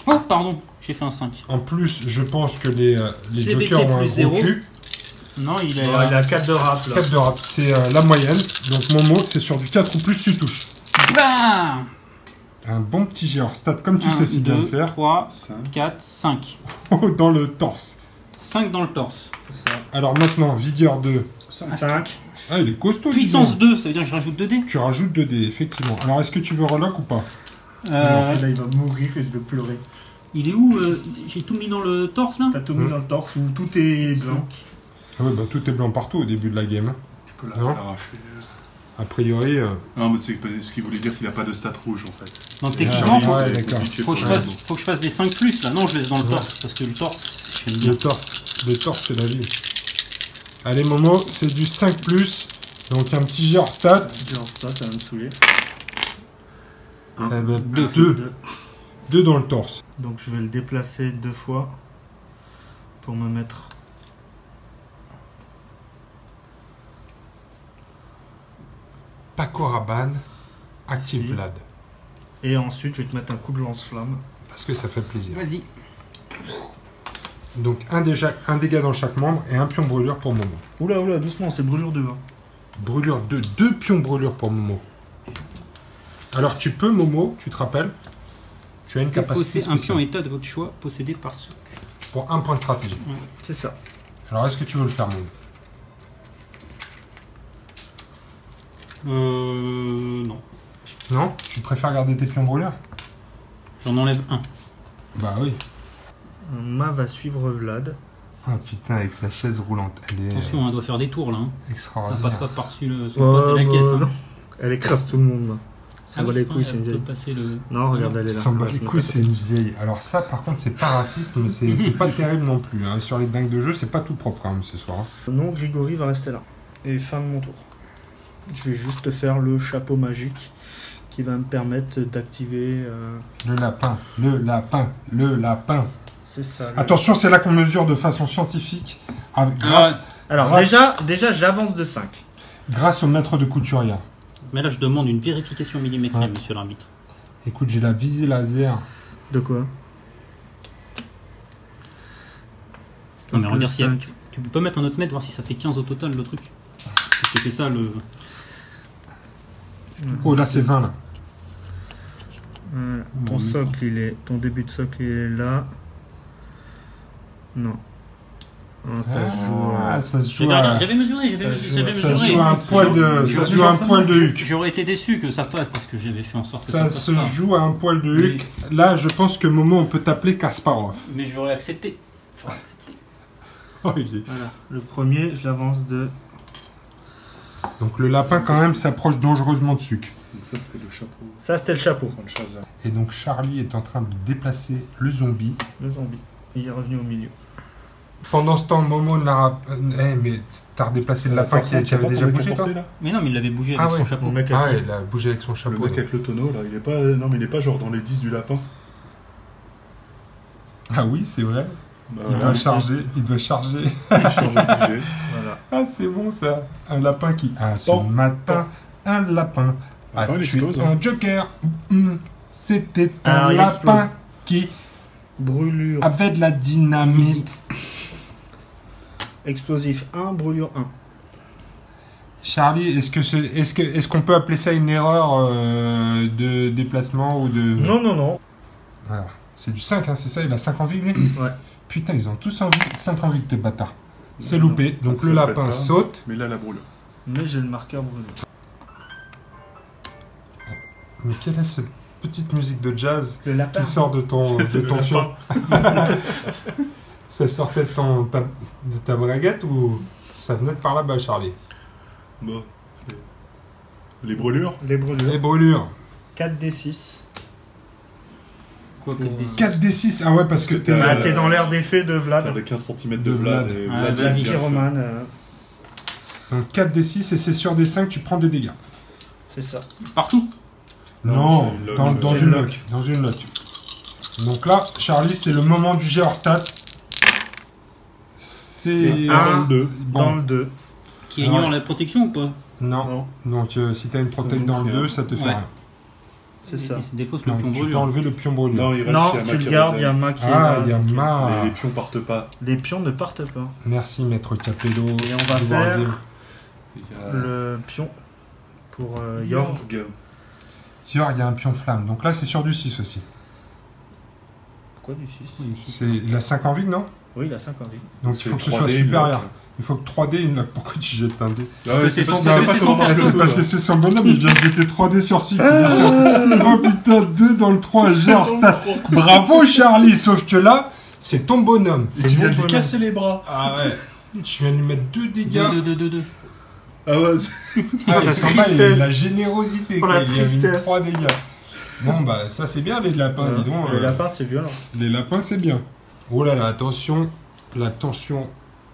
Oh pardon, j'ai fait un 5. En plus, je pense que les CBT jokers ont un plus gros 0. cul. Non, il est Ouais, il a 4 de rap là. 4 de rap, c'est la moyenne. Donc Momo, c'est sur du 4 ou plus, tu touches. Bam. Un bon petit géant stat, comme tu 1, sais si bien 2, le faire. 3, 5. 4, 5. Dans le torse. 5 dans le torse. C'est ça. Alors maintenant, vigueur 2. 5. Ah, il est costaud. dis Puissance donc. 2, ça veut dire que je rajoute 2 dés. Tu rajoutes 2 dés, effectivement. Alors, est-ce que tu veux relock ou pas? Là, il va mourir et je vais pleurer. Il est où j'ai tout mis dans le torse là. T'as tout mis dans le torse où tout est blanc. Ah ouais, bah tout est blanc partout au début de la game. Tu peux Non. l'arracher. A priori, Non, mais c'est ce qui voulait dire qu'il n'a pas de stat rouge en fait. Donc Ah, techniquement, ouais, d'accord. faut que je fasse des 5 plus là. Non, je laisse dans le torse parce que le torse, j'aime bien. le torse, c'est la vie. Allez, Momo, c'est du 5 plus. Donc un petit genre stat. Genre ça va me saouler. Eh ben, Deux. 2 dans le torse. Donc je vais le déplacer 2 fois pour me mettre. Paco Rabanne, active Si. Vlad. Et ensuite je vais te mettre un coup de lance-flamme. Parce que ça fait plaisir. Vas-y. Donc un dégât dans chaque membre et un pion brûlure pour Momo. Oula, doucement, c'est brûlure de 20. Brûlure 2, 2 pions brûlure pour Momo. Alors tu peux, Momo, tu te rappelles, tu as une capacité Un pion spéciale état de votre choix possédé par ceux. pour un point de stratégie. C'est ça. Alors est-ce que tu veux le faire, Momo? Non. Non? Tu préfères garder tes pions brûleurs? J'en enlève un. Bah oui. Ma va suivre Vlad. Ah putain, avec sa chaise roulante, elle est Attention, on doit faire des tours là. Hein. Ça extraordinaire. passe pas par-dessus son pote et la caisse. Hein. Elle écrase tout le monde. Là. Ça va les couilles, c'est une vieille. passer le... Non, regarde, elle est là. Sans bat Je les me couilles, tape. c'est une vieille. Alors ça, par contre, c'est pas raciste, mais c'est pas terrible non plus. Hein. Sur les dingues de jeu, c'est pas tout propre quand même ce soir. Hein. Non, Grégory va rester là. Et fin de mon tour. Je vais juste faire le chapeau magique qui va me permettre d'activer... Le lapin, le lapin, le lapin. C'est ça. Attention, c'est là qu'on mesure de façon scientifique. Grâce, Alors grâce- déjà j'avance de 5. grâce au maître de Couturière. Mais là, je demande une vérification millimétrée, Ouais. monsieur l'arbitre. Écoute, j'ai la visée laser. De quoi? Non, mais Donc, regarde, le s'il y a- 5. tu peux pas mettre un autre mètre, voir si ça fait 15 au total, le truc. Parce que c'est ça, le... Oh, là, c'est 20, là. Voilà. Ton Bon, socle, ton début de socle, il est là. Non. Non, ça se joue. Ah, ça se joue J'avais à... j'avais mesuré, Ça j'avais Ça mesuré. se joue à un poil de... Ça se joue à un poil de huc. J'aurais été déçu que ça passe parce que j'avais fait en sorte que ça Ça passe se pas. joue à un poil de huc. Là, je pense que Momo, on peut t'appeler Kasparov. Mais j'aurais accepté. J'aurais accepté. Oh, il est- Voilà. Le premier, je l'avance de. Donc le lapin, quand même, s'approche dangereusement de sucre. Donc ça, c'était le chapeau. Ça, c'était le chapeau. Enfin, le Shazam. Et donc Charlie est en train de déplacer le zombie. Le zombie. Il est revenu au milieu. Pendant ce temps, Momo n'a... mais t'as redéplacé le lapin qui avait déjà bougé, toi? Mais non, mais il l'avait bougé Ah avec ouais, son chapeau. Le mec Ah a ouais, il a bougé avec son Le chapeau. mec avec le tonneau, là, il est pas... Non, mais il est pas genre dans les 10 du lapin. Ah oui, c'est vrai. Bah, Il voilà, doit charger, il doit charger. il change de budget. Voilà. Ah, c'est bon ça. Un lapin qui... Ah, ce Bon. matin, un lapin Attends, a il tué explose, un hein. joker. C'était un Alors, il lapin qui Brûlure. avait de la dynamite. Explosif 1, brûlure 1. Charlie, est-ce qu'on peut appeler ça une erreur de déplacement ou de... Non, non, non. Voilà. C'est du 5, hein, c'est ça? Il a 5 envies, lui? Ouais. Putain, ils ont tous envie, 5 envies de tes bâtards. C'est Non, loupé. Donc Ça le le lapin pète pas. saute. Mais là, la brûlure. Mais j'ai le marqueur brûlure. Mais quelle est cette petite musique de jazz Le lapin. qui sort de ton, C'est de le ton lapin. fion? Ça sortait de ta braguette ou ça venait de par là-bas, Charlie? Bon, c'est- les brûlures. Les brûlures. Les brûlures. 4d6. Quoi, Pour, 4d6, ah ouais, parce que t'es... Bah, t'es dans l'air d'effet de T'as Vlad. les 15 cm de De Vlad. Vlad. Et Ah, Vlad, vas-y. il gaffe. Pyromane. Donc 4d6 et c'est sur des 5, tu prends des dégâts. C'est ça. Partout. Non, c'est dans, une dans c'est une une lock. Dans une lock. Donc là, Charlie, c'est le moment du jet hors stat. C'est... C'est Dans un. le 2. Dans le 2. Qui Ah ignore ouais. la protection ou pas? Non. Non. Donc si t'as une protect Donc, dans le rien. 2, ça te fait Ouais. rien. C'est ça. Il se défausse le Donc pion tu peux brûlure. enlever le pion brûlure. Non, il reste Non, qu'il y a tu Mac le qui gardes, il y a résonne. Ma qui est Ah, là. il y a donc, Ma. Les pions partent pas. Les pions ne partent pas. Merci, maître Capello. Et on va du faire Wargame. Il y a le pion pour York. Sûr, il y a un pion flamme. Donc là, c'est sur du 6 aussi. Pourquoi du 6? Oui, ici. C'est... Il a 5 en vide, non? Oui, il a 5 envies. Donc il faut que ce soit supérieur. Il faut que 3D, il lock. Pourquoi tu jettes un dé? Ah ouais, c'est c'est parce son- que c'est c'est pas son comment marche Ah, le c'est feu, parce là. que c'est son bonhomme, il vient de jeter 3D sur 6. Oh putain, 2 dans le 3, genre stat. Bravo Charlie, sauf que là, c'est ton bonhomme. Et tu viens de lui casser les bras. Ah ouais. Tu viens de lui mettre 2 dégâts. 2. Ah ouais, c'est- Ah, la il s'en bat, il y a tristesse. la générosité. Oh, quoi. la Il y a mis tristesse. 3 dégâts. Bon, bah, ça c'est bien les lapins, dis donc. Les lapins, c'est violent. Les lapins, c'est bien. Oh là là, attention. La tension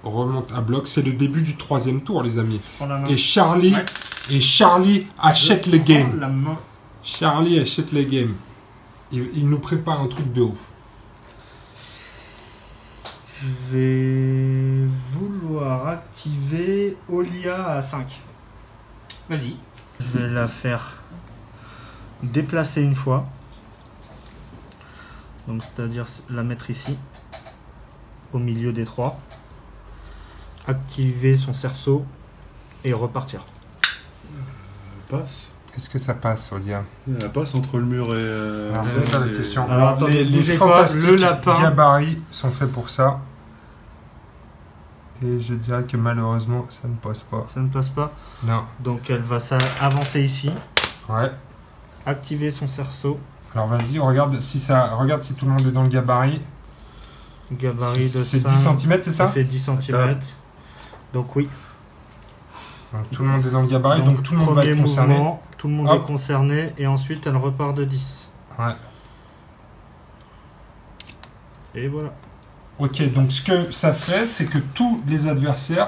remonte à bloc. C'est le début du 3e tour, les amis. Je prends la main. Et Charlie, Ouais. achète le Prends game. La main. Charlie achète le game. Il nous prépare un truc de ouf. Je vais vouloir activer Olia à 5. Vas-y. Je vais la faire déplacer une fois. Donc c'est-à-dire la mettre ici, au milieu des 3. Activer son cerceau et repartir. Elle passe. Est-ce que ça passe, Olia? Elle passe entre le mur et. Alors, c'est ça la question. Alors, attendez, les bougez pas, fantastiques le lapin. gabarits sont faits pour ça. Et je dirais que malheureusement, ça ne passe pas. Ça ne passe pas. Non. Donc elle va avancer ici, Ouais. activer son cerceau, Alors vas-y, regarde si tout le monde est dans le gabarit. gabarit de C'est 5. 10 cm, c'est Ça ça? fait 10 cm. Donc oui. Donc, tout le monde est dans le gabarit, donc tout le monde va premier être concerné. mouvement, Tout le monde Hop. est concerné et ensuite elle repart de 10. Ouais. Et voilà. Ok, donc ce que ça fait, c'est que tous les adversaires,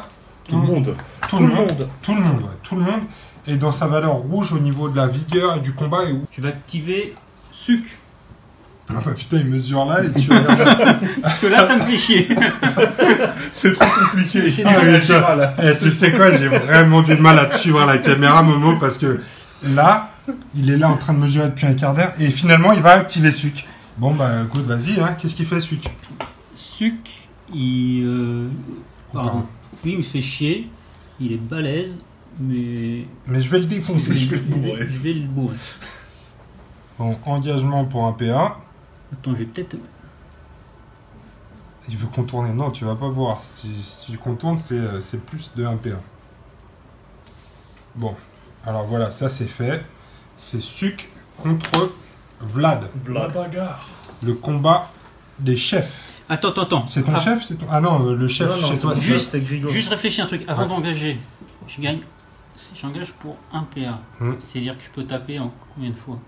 Tout le monde. tout le monde est dans sa valeur rouge au niveau de la vigueur et du combat. Et où Tu vas activer Suc. ah bah putain, il mesure là et tu regardes. Parce que là, ça me fait chier. C'est trop compliqué. C'est Ah, dur. mais putain, tu sais quoi, j'ai vraiment du mal à te suivre à la caméra, Momo, parce que là, il est là en train de mesurer depuis un quart d'heure et finalement, il va activer Suc. Bon, bah écoute, vas-y, hein, qu'est-ce qu'il fait, Suc? Suc, pardon. Oui, il me fait chier. Il est balèze, mais Mais je vais le défoncer. Je vais le bourrer. je vais le bourrer. Bon, engagement pour un PA. Attends, je vais peut-être. Il veut contourner. Non, tu vas pas voir. Si tu contournes, c'est plus de 1 PA. Bon, alors voilà, ça c'est fait. C'est Suc contre Vlad. La bagarre. Le combat des chefs. Attends. C'est ton Ah, chef c'est ton... Ah non, le chef Non, non, chez c'est toi, mon c'est... chef, c'est Grigor. Juste réfléchis un truc. Avant Ouais. d'engager, j'engage pour 1 PA. C'est-à-dire que je peux taper en combien de fois?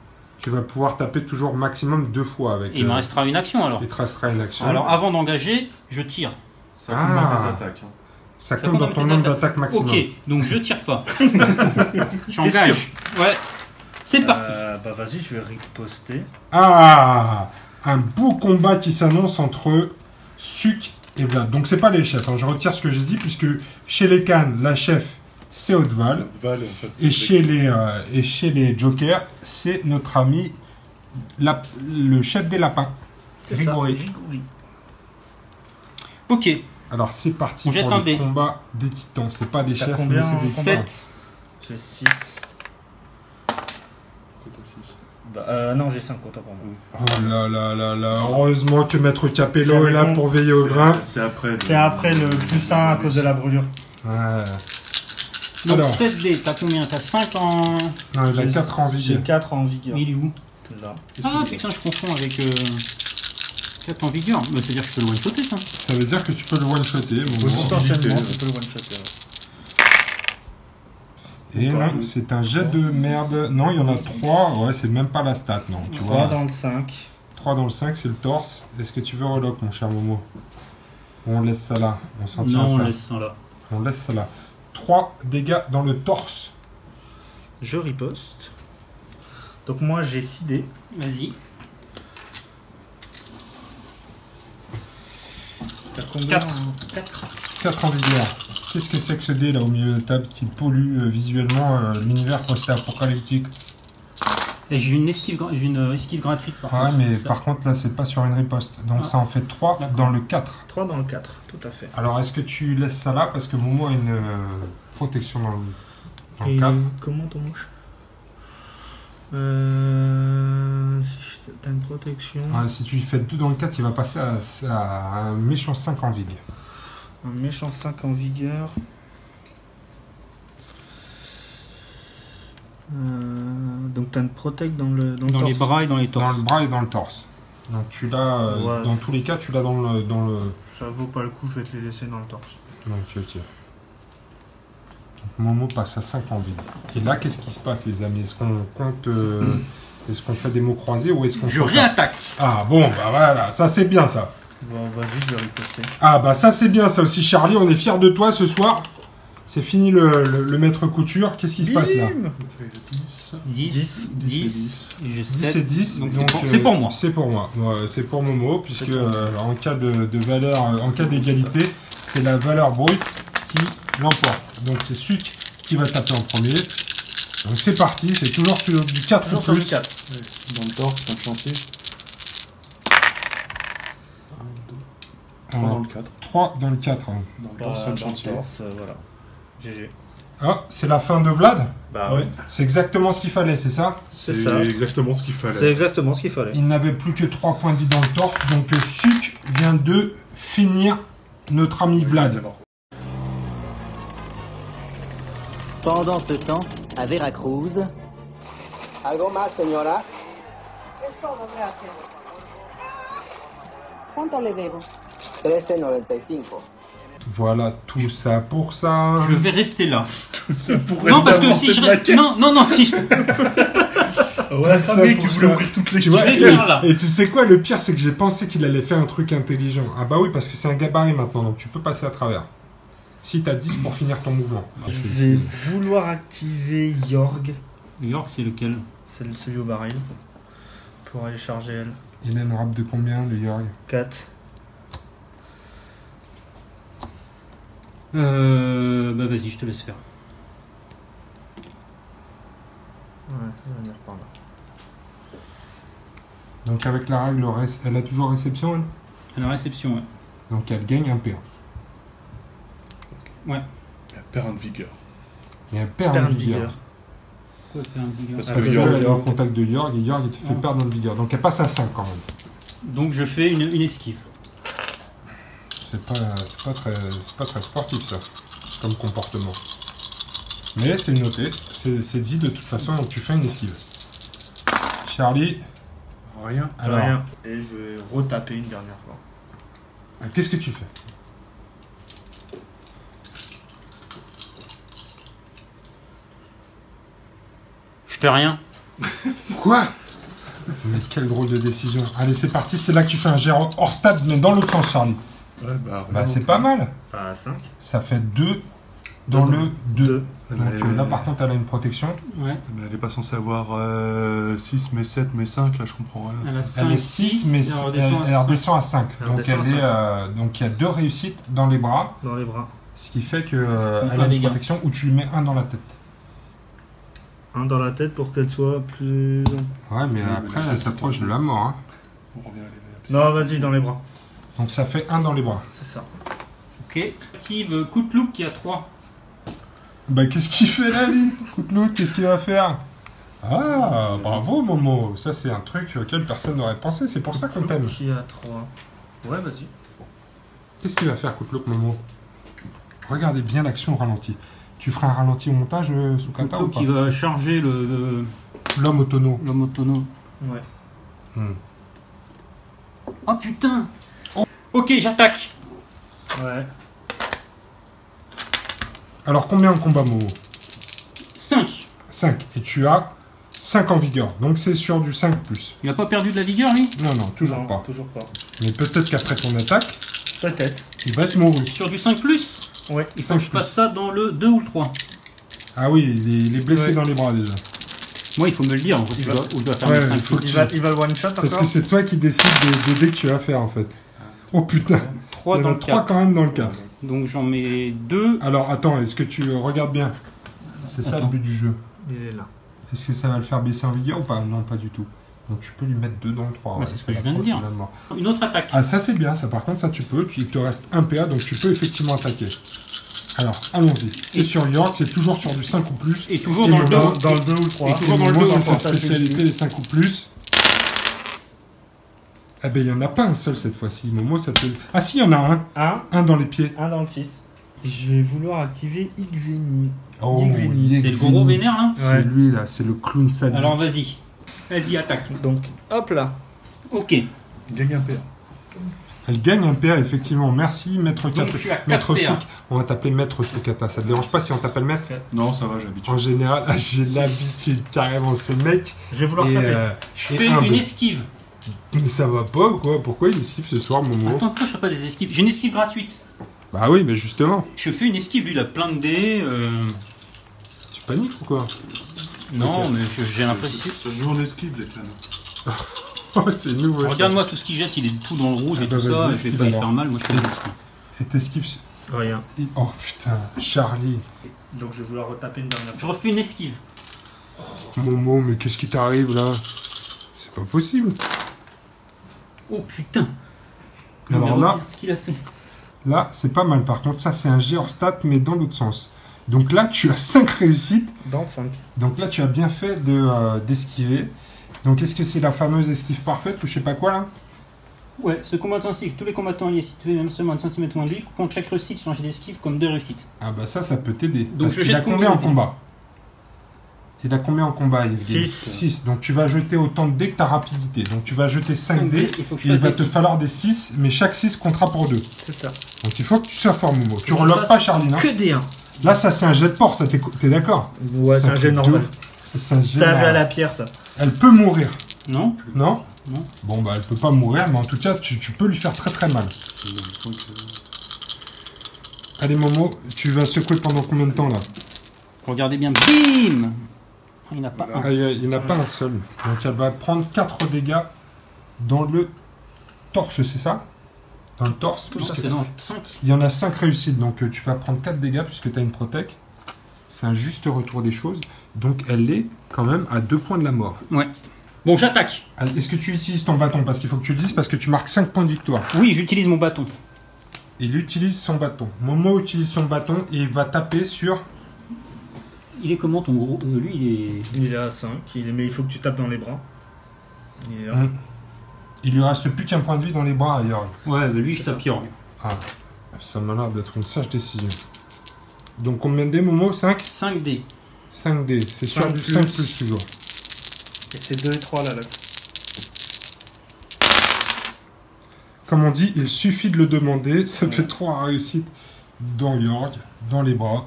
Tu vas pouvoir taper toujours maximum 2 fois avec... Et il me restera une action alors. Il te restera une action. Alors avant d'engager, je tire. Ça compte dans tes attaques. Hein. Ça ça compte compte dans dans ton tes nombre attaques. d'attaques maximum. Ok, donc je tire pas. T'es J'engage. Ouais. C'est parti. Bah vas-y, je vais riposter. Ah, un beau combat qui s'annonce entre Suc et Vlad. Donc c'est pas les chefs, hein. Je retire ce que j'ai dit, puisque chez les Cannes, la chef, c'est Haute-Val. Et chez les Jokers, c'est notre ami, le chef des lapins. C'est ça, Grigori. Grigori. Ok. Alors c'est parti On jette pour un le dé. combat des titans. C'est pas des T'as chefs, combien mais c'est en des combat titans. 7. J'ai 6. Bah, non, j'ai 5 autant pour moi. Oh là là là là, heureusement que Maître Capello est là J'avais pour veiller au grain. C'est après. C'est après le plus 1 à cause de la brûlure. Ouais. Donc Alors. 7 dés, t'as combien? T'as 5 en. Non, il a 4 en J'ai vigueur. 4 en vigueur. Il est où? Là. Ah putain, je confonds avec 4 en vigueur. Bah, c'est-à-dire que je peux le one-shotter ça. Ça veut dire que tu peux le one-shotter. Mon Potentiellement, vite, tu peux le one-shotter. Et non, c'est un jet de merde. Non, il y en a 3. Ouais, c'est même pas la stat, non. Tu 3 vois, dans le 5. 3 dans le 5, c'est le torse. Est-ce que tu veux relock, mon cher Momo? Ou on laisse ça là? On s'en tient Non, à on ça. laisse ça là. On laisse ça là. 3 dégâts dans le torse. Je riposte. Donc moi j'ai 6 dés. Vas-y. T'as combien 4. en- 4 en vigueur. Qu'est-ce que c'est que ce dé là au milieu de table qui pollue visuellement l'univers post-apocalyptique? Et j'ai une esquive, gratuite par Ouais, contre. mais Ça. par contre là c'est pas sur une riposte. Donc Ah. ça en fait 3 D'accord. dans le 4. 3 dans le 4, tout à fait. Alors est-ce que tu laisses ça là parce que Momo a une protection dans le Et 4? comment ton mouche si t'as une protection. Si tu lui fais 2 dans le 4, il va passer à un méchant 5 en vigueur. Un méchant 5 en vigueur. Donc t'as une protect dans le Dans les torse. bras et dans les Dans torses. le bras et dans le torse. Donc tu l'as, Ouais. dans tous les cas, tu l'as dans le... Ça vaut pas le coup, je vais te les laisser dans le torse. Ok. Donc Momo passe à 5 en vigueur. Et là, qu'est-ce qui se passe, les amis? Est-ce qu'on compte... est-ce qu'on fait des mots croisés ou est-ce qu'on... Je réattaque. Ah bon, bah voilà, ça c'est bien ça. Bon, vas-y, je vais riposter. Ah bah ça c'est bien ça aussi, Charlie, on est fiers de toi ce soir. C'est fini le maître couture. Qu'est-ce qui se passe là? Bim 10, 10, et j'ai 10 et 7. 10, Donc donc c'est pour moi. C'est pour moi. Ouais, c'est pour Momo, puisque C'est pour moi. en cas de valeur, en cas d'égalité, c'est la valeur brute qui l'emporte. Donc c'est Suc qui va taper en premier. Donc c'est parti, c'est toujours sur du 4 ou Toujours sur le plus. 4. Dans le torse, dans le chantier. 1, 2, 3 dans le 4. 3 dans le 4. Dans le torse, dans le chantier. Voilà. GG. Ah, c'est la fin de Vlad? Bah Ouais. C'est exactement ce qu'il fallait, c'est ça? C'est ça. exactement ce qu'il fallait. C'est exactement ce qu'il fallait. Il n'avait plus que 3 points de vie dans le torse, donc Suc vient de finir notre ami Vlad. Pendant ce temps, à Veracruz, ¿Algo más, señora? Es todo, gracias. ¿Cuánto le debo? 13.95. Voilà tout ça pour ça. Je vais rester là. Ça pourrait Non, parce que si je. Non, si je. Ouais, ça ça mec, pour qui voulait ça. ouvrir toutes les Tu vois, vais et, faire, là. et tu sais quoi, le pire, c'est que j'ai pensé qu'il allait faire un truc intelligent. Ah bah oui, parce que c'est un gabarit maintenant, donc tu peux passer à travers. Si t'as 10 pour finir ton mouvement. Je vais vouloir activer Yorg. York, c'est lequel? C'est celui au baril. Pour aller charger elle. Il a une rap de combien, le Yorg? 4. Bah vas-y, je te laisse faire. Ouais, je vais venir par là. Donc avec la règle, elle a toujours réception, elle? À la réception, ouais. Donc elle gagne un PA. Ouais. Elle perd de vigueur. Et elle perd Perd en de vigueur. vigueur. Quoi faire un vigueur? Parce Parce que que Yorg, elle est au contact de Yorg, et Yorg, il te fait Ouais. perdre en vigueur. Donc elle passe à 5 quand même. Donc je fais une esquive. C'est pas très sportif, ça, comme comportement. Mais c'est noté, c'est dit de toute façon, donc tu fais une esquive. Charlie, Rien. alors, Rien. Et je vais retaper une dernière fois. qu'est-ce que tu fais? Je fais rien. Quoi? Mais quelle drôle de décision. Allez, c'est parti, c'est là que tu fais un jet hors stade, mais dans l'autre sens, Charlie. Ouais, bah, Bah, c'est pas mal. Pas à 5. Ça fait 2 dans le 2. Donc Mais là, par contre, elle a une protection. Ouais. elle est pas censée avoir 6, mais 7, mais 5, là je comprends rien. Elle a Elle est 5, 6, mais elle redescend à 5. Elle Donc, redescend à donc il y a 2 réussites dans les bras, Dans les bras. ce qui fait Donc, qu'elle a pas une dégâts. protection où tu lui mets un dans la tête. Un dans la tête pour qu'elle soit plus. Ouais, mais Oui, après, mais elle s'approche de la mort. Hein. On revient à l'éveil. Non, vas-y, dans les bras. Donc ça fait 1 dans les bras. C'est ça. Ok. Qui veut coup de loup qui a 3? Bah, qu'est-ce qu'il fait là, lui? Écoute-le, qu'est-ce qu'il va faire? Ah, bravo, Momo. Ça, c'est un truc auquel personne n'aurait pensé. C'est pour ça qu'on t'aime. Qui a 3. Ouais, vas-y. Qu'est-ce qu'il va faire, Couteloup, Momo? Regardez bien l'action au ralenti. Tu feras un ralenti au montage, Sukata, ou pas? Qui va charger L'homme autonome. l'homme autonome. Ouais. Oh putain. Ok, j'attaque. Ouais. Alors, combien en combat, Momo? 5. 5. Et tu as 5 en vigueur. Donc, c'est sur du 5+. Il a pas perdu de la vigueur, lui? Non, non, toujours Non, pas. Toujours pas. Mais peut-être qu'après ton attaque, Peut-être. il va être mouru. Sur du 5+? Ouais. Il faut que je fasse ça dans le 2 ou le 3. Ah oui, il est blessé Ouais. dans les bras, déjà. Moi, il faut me le dire. Ou je dois faire Ouais, le il 5+. faut que Il va le one shot Parce encore. que c'est toi qui décides des dés que tu vas faire, en fait. Oh putain, 3 il y en dans a le 3 4. quand même dans le 4. Donc j'en mets 2. Alors, attends, est-ce que tu regardes bien? C'est ça le but du jeu. Il est là. Est-ce que ça va le faire baisser en vigueur ou pas? Non, pas du tout. Donc tu peux lui mettre 2 dans le 3. Ouais, c'est ce que je viens de dire. Finalement. Une autre attaque. Ah, ça c'est bien, ça par contre, ça tu peux. Il te reste 1 PA, donc tu peux effectivement attaquer. Alors, allons-y. C'est Et- sur York, c'est toujours sur du 5 ou plus. Et toujours Et dans le 2. Momo, Dans le 2 ou le 3. Et toujours dans le Momo, 2 ou le c'est sa 3. spécialité, les 5 ou plus. Ah ben, il n'y en a pas un seul cette fois-ci. Momo, ça te... Ah si, il y en a un. 1. Un dans les pieds. 1 dans le 6. Je vais vouloir activer Igveni. Oh, Yegveni. C'est le gros vénère, là? C'est Ouais. lui là, c'est le clown sadique. Alors vas-y. Vas-y, attaque. Donc, hop là. Ok. Gagne un PA. Elle gagne un PA, effectivement. Merci, Maître Donc Kat- je suis à 4 Maître PA. Souk. On va t'appeler Maître Soukata. Ça te dérange pas si on t'appelle Maître? Non, ça va, j'ai l'habitude. En général, j'ai l'habitude, carrément, ce mec. Je vais vouloir Et, taper. Je et fais humble. une esquive. Mais ça va pas ou quoi? Pourquoi il esquive ce soir, Momo? Attends, pourquoi je fais pas des esquives? J'ai une esquive gratuite. Bah oui, mais justement. Je fais une esquive, lui il a plein de dés. Tu paniques ou quoi? Non, mais j'ai l'impression. Ça joue en esquive, les canons. Oh, c'est nouveau. ça. Regarde-moi tout ce qu'il jette, il est tout dans le rouge Ah et bah tout ça. vas-y, Je vais esquive pas lui alors. faire mal, moi je fais des esquives. Et t'esquives. Rien. Oh putain, Charlie. Donc, je vais vouloir retaper une dernière Je fois. refais une esquive. Momo, mais qu'est-ce qui t'arrive là? C'est pas possible. Oh putain. Alors Mais là, regarde ce qu'il a fait. là, c'est pas mal. Par contre, ça, c'est un jet hors stat, mais dans l'autre sens. Donc là, tu as 5 réussites. Dans le 5. Donc là, tu as bien fait d'esquiver. Donc, est-ce que c'est la fameuse esquive parfaite ou je sais pas quoi là? Ouais, ce combattant ainsi que tous les combattants alliés situés même seulement 1 cm moins de lui comptent chaque réussite sur un jet d'esquive comme 2 réussites. Ah bah ça peut t'aider. Donc Parce je qu'il a jette combien en combien combat? Il a combien en combat, Yevgeny? 6. 6. Donc tu vas jeter autant de dés que ta rapidité. Donc tu vas jeter 5 dés. Il faut que je Et il fasse va des te six. falloir des 6, mais chaque 6 comptera pour 2. C'est ça. Donc il faut que tu sois fort, Momo. Tu Faut que je reloques fasse pas, Charline. Hein. Que des 1. Là, ça, c'est un jet de porc, ça, t'es d'accord? Ouais, c'est un jet normal. C'est un jet C'est un jet à normal. la pierre, ça. Elle peut mourir. Non? Non? Non. Bon, bah, elle peut pas mourir, mais en tout cas, tu peux lui faire très très mal. Allez, Momo, tu vas secouer pendant combien de temps, là? Regardez bien. Bim! Il n'y en a pas un. Ah, il n'y en a pas un seul. Donc, elle va prendre 4 dégâts dans le torse, c'est ça? Dans le torse. Non, c'est non, 5. Il y en a 5 réussites, donc tu vas prendre 4 dégâts puisque tu as une protec. C'est un juste retour des choses. Donc, elle est quand même à 2 points de la mort. Ouais. Bon, j'attaque. Est-ce que tu utilises ton bâton? Parce qu'il faut que tu le dises, parce que tu marques 5 points de victoire. Oui, j'utilise mon bâton. Il utilise son bâton. Momo utilise son bâton et il va taper sur... Il est comment ton gros? Lui, il est. Il est à 5, mais il faut que tu tapes dans les bras. Il est là. Il lui reste plus qu'un point de vie dans les bras ailleurs. Ouais, mais lui, je tape Yorg. Ah, ça m'a l'air d'être une sage décision. Donc combien de dés, Momo? 5 5 dés. 5 dés, c'est sur 5 du plus. 5 plus toujours. Et c'est 2 et 3 là. Comme on dit, il suffit de le demander. Ça fait 3 réussites dans Yorg, dans les bras.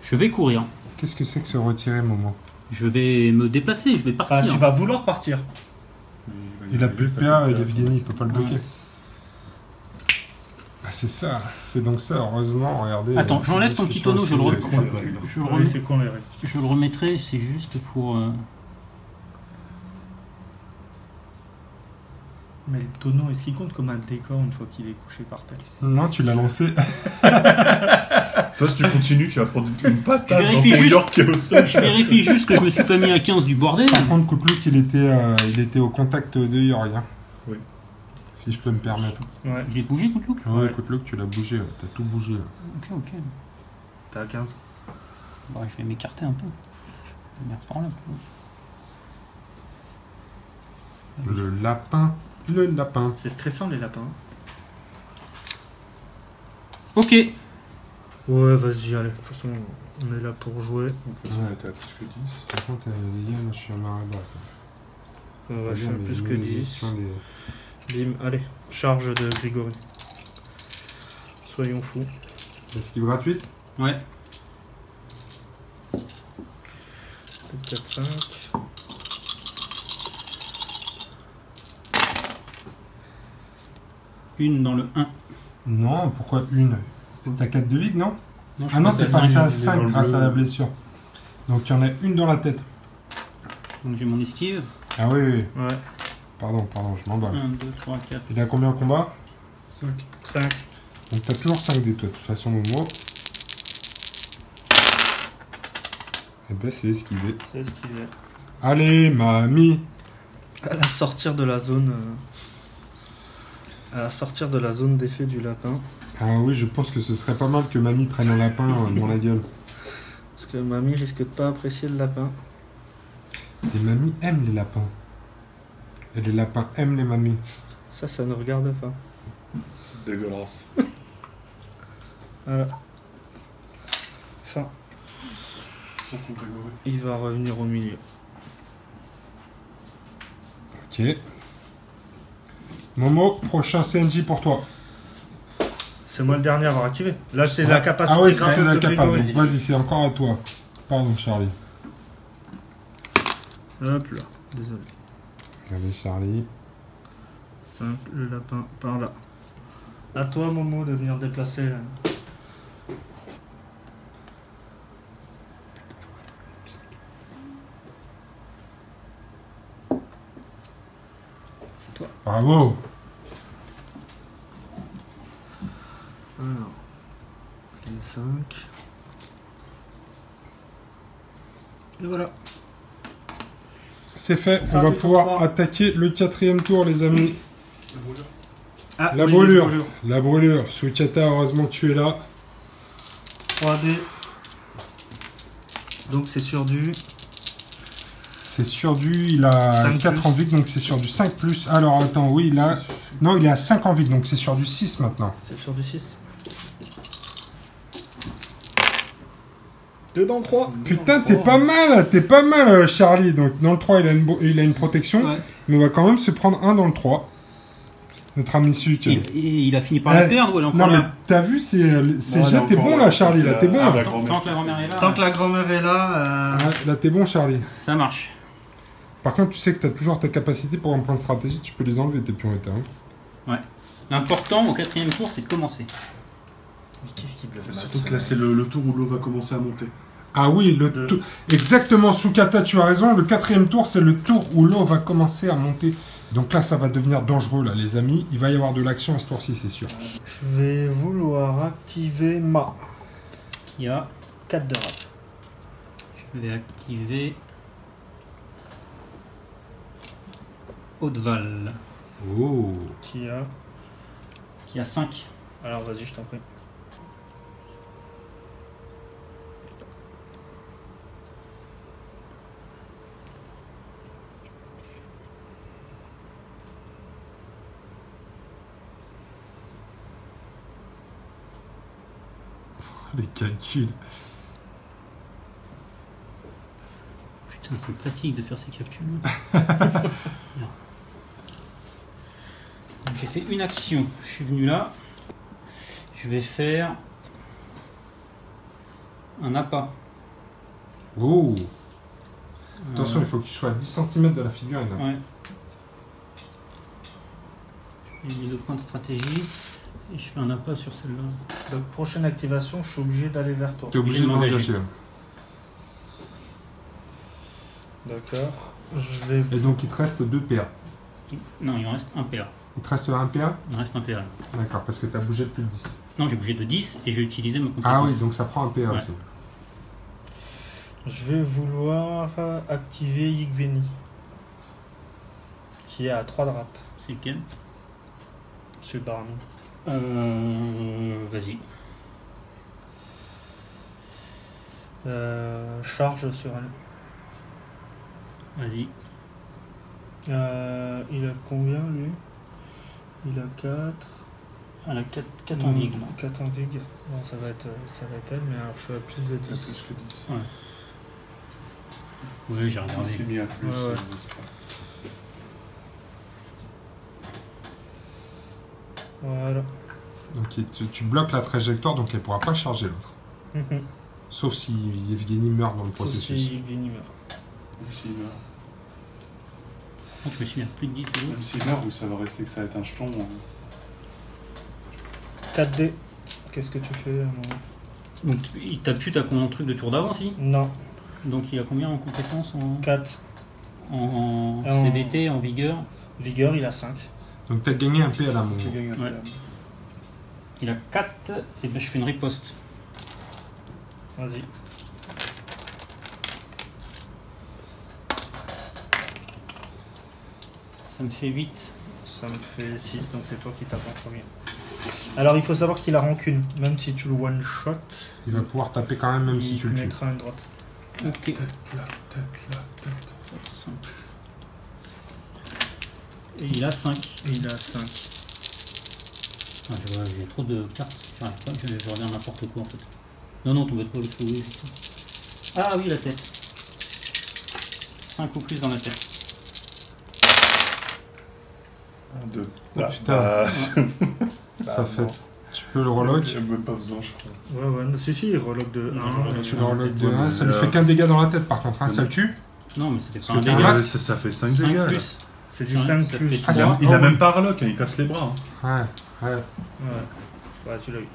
Je vais courir. Qu'est-ce que c'est que se retirer, Momo? Je vais me déplacer, je vais partir. Ah, tu vas vouloir partir. Il a plus de PA, Yevgeny, il peut pas le bloquer. Ah, c'est ça, c'est donc ça, heureusement, regardez. Attends, j'enlève ton petit tonneau, je le Oui, c'est con les règles. Je le remettrai, c'est juste pour... Mais le tonneau, est-ce qu'il compte comme un décor une fois qu'il est couché par terre? Non, tu l'as lancé. Toi, si tu continues, tu vas prendre une patate Je dans vérifie ton juste- York qui est au sol. Je vérifie juste que je me suis pas mis à 15 du bordel. Par contre, Kouklouk, il était au contact de Yorg. Hein. Oui. Si je peux me permettre. Ouais, Je l'ai bougé, Koutlouk? Ouais, Kouklouk, tu l'as bougé, t'as tout bougé. Là. Ok. t'es à 15. Bah, je vais m'écarter un peu. Merde, par là. Le lapin. Le lapin. C'est stressant les lapins. Ok. Ouais, vas-y, allez. De toute façon, on est là pour jouer. Ouais, t'as plus que 10. Par contre, les gars, moi je suis à marée basse. Ouais, je suis à Bien, plus mais que les 10. gestions des- Bim, allez. Charge de Grégory. Soyons fous. Esquive gratuite. Ouais. 4, 5. Une dans le 1. Non, pourquoi une? T'as 4 de vide, non? Non, je Ah non, passe t'es à passé cinq. à 5 le grâce bleu. à la blessure. Donc il y en a une dans la tête. Donc j'ai mon esquive. Ah oui, oui. Ouais. Pardon, je m'emballe. 1, 2, 3, 4. Il a combien en combat? 5. 5. Donc t'as toujours 5 dés, toi, de toute façon, Momo. Eh ben, c'est esquivé. C'est ce qu'il est. Allez, mamie. À la sortir de la zone. À la sortir de la zone d'effet du lapin. Ah oui, je pense que ce serait pas mal que mamie prenne un lapin dans la gueule. Parce que mamie risque de pas apprécier le lapin. Les mamies aiment les lapins. Et les lapins aiment les mamies. Ça ne regarde pas. C'est dégueulasse. Voilà. Fin. Il va revenir au milieu. Ok. Momo, prochain CNJ pour toi. C'est moi le dernier à avoir activé. Là, c'est la capacité Ah oui, c'est gratuite la de capable. Grégory. Donc vas-y, c'est encore à toi. Pardon, Charlie. Hop là. Désolé. Allez, Charlie. Simple, le lapin par là. À toi, Momo, de venir déplacer. Là. Bravo. Alors. 5. Et voilà. C'est fait. Fin On va du tour pouvoir 3. attaquer le 4e tour, les amis. Ah, La oui, brûlure. brûlure. La brûlure. Suichata, heureusement que tu es là. 3D. Donc c'est sur du. C'est sur du... Il a 5 4 plus. en vide, donc c'est sur du 5+. Alors, attends, oui, il a... Non, il est à 5 en vide, donc c'est sur du 6 maintenant. C'est sur du 6. 2 dans 3. Putain, t'es pas mal, Charlie. Donc, dans le 3, il a une protection. Ouais. Mais on va quand même se prendre un dans le 3. Notre ami Suc. Il a fini par le perdre ou elle est encore Non, mais là? t'as vu, c'est Non, jet, t'es encore, bon là, Charlie, là, t'es bon. Ah, Là, la Tant grand-mère. que la grand-mère est là, Tant que la grand-mère est là, là t'es bon, Charlie. ça marche. Par contre, tu sais que t'as toujours ta capacité pour un point de stratégie, tu peux les enlever, tes pions éteints. L'important au 4ème tour, c'est de commencer. mais qu'est-ce qui bluffe Surtout que là, c'est le tour où l'eau va commencer à monter. Ah oui, exactement, Sukata, tu as raison. Le 4e tour, c'est le tour où l'eau va commencer à monter. Donc là, ça va devenir dangereux, là, les amis. Il va y avoir de l'action à ce tour-ci, c'est sûr. Je vais vouloir activer Ma. Qui a 4 de rap. Je vais activer Haute-Val, Oh. Qui a... qui a 5. Alors vas-y, je t'en prie. Les calculs. Putain, ça me fatigue de faire ces calculs. Donc, j'ai fait une action. Je suis venu là. Je vais faire un appât. Oh. Attention, il faut que tu sois à 10 cm de la figurine. Ouais. J'ai mis 2 points de stratégie. Et je fais un appât sur celle-là. Donc prochaine activation, je suis obligé d'aller vers toi. T'es obligé de m'engager. D'accord. Je vais... Et donc, il te reste 2 PA. Non, il en reste un PA. Il te reste un PA. Il en reste un PA. D'accord, parce que t'as bougé de plus de 10. Non, j'ai bougé de 10 et j'ai utilisé ma compétence. Ah oui, donc ça prend un PA Ouais. aussi. Je vais vouloir activer Yigveni. Qui est à 3 de rap. C'est lequel? Monsieur Barney. Vas-y. Charge sur elle. Vas-y. Il a combien lui? Il a 4. Elle a 4 en vigle. 4 en vigle. Bon, ça va être elle, mais alors je suis à plus de 10. Plus que 10. Ouais. Oui, j'ai On regardé. s'est mis à plus. Ouais. C'est pas- Voilà. Donc, tu bloques la trajectoire, donc elle pourra pas charger l'autre. Mhm. Sauf si Yevgeny meurt dans le Sauf si processus. Yigveni meurt. Même s'il meurt. Oh, je me suis mis à plus de 10 de Même s'il meurt, ou ça va rester que ça va être un jeton. 4D. Qu'est-ce que tu fais à un moment? Donc, il t'a pu ton truc de tour d'avant, si? Non. Donc, il a combien en compétences 4. en En- CBT, en vigueur? Vigueur, il a 5. Donc, t'as gagné un PA là, mon Tu gros. gagnes un Ouais. PA. Il a 4, et ben je fais une riposte. Vas-y. Ça me fait 8. Ça me fait 6, donc c'est toi qui tapes en premier. Alors il faut savoir qu'il a rancune, même si tu le one shot, Il va pouvoir taper quand même, même si il tu le tues. mettra une droite. Ok. Tête là, tête là, tête. 5. Et il a 5. Il a 5. Ah, j'ai trop de cartes. J'arrive pas, je regarde n'importe quoi en fait. Non, non, t'embête pas le trouver. Ah oui, la tête. 5 ou plus dans la tête. 1, 2. Oh, putain. Ça fait. Tu peux le relock. J'ai même pas besoin, je crois. Ouais, non, si, il relock de 1. Non, je relock. Tu le relock de Ouais, 1. mais Ça lui là- fait qu'un dégât dans la tête par contre. Hein. Ça le tue. Non, mais c'était pas Parce un que t'as dégât. un Ouais, ça fait 5 dégâts. 5 là. plus. C'est du Ouais, 5 ça plus. fait Ah, Il a, c'est- il a oh, même pas relock, hein, il casse les bras. Hein. Ouais, ouais. Ouais, tu l'as eu.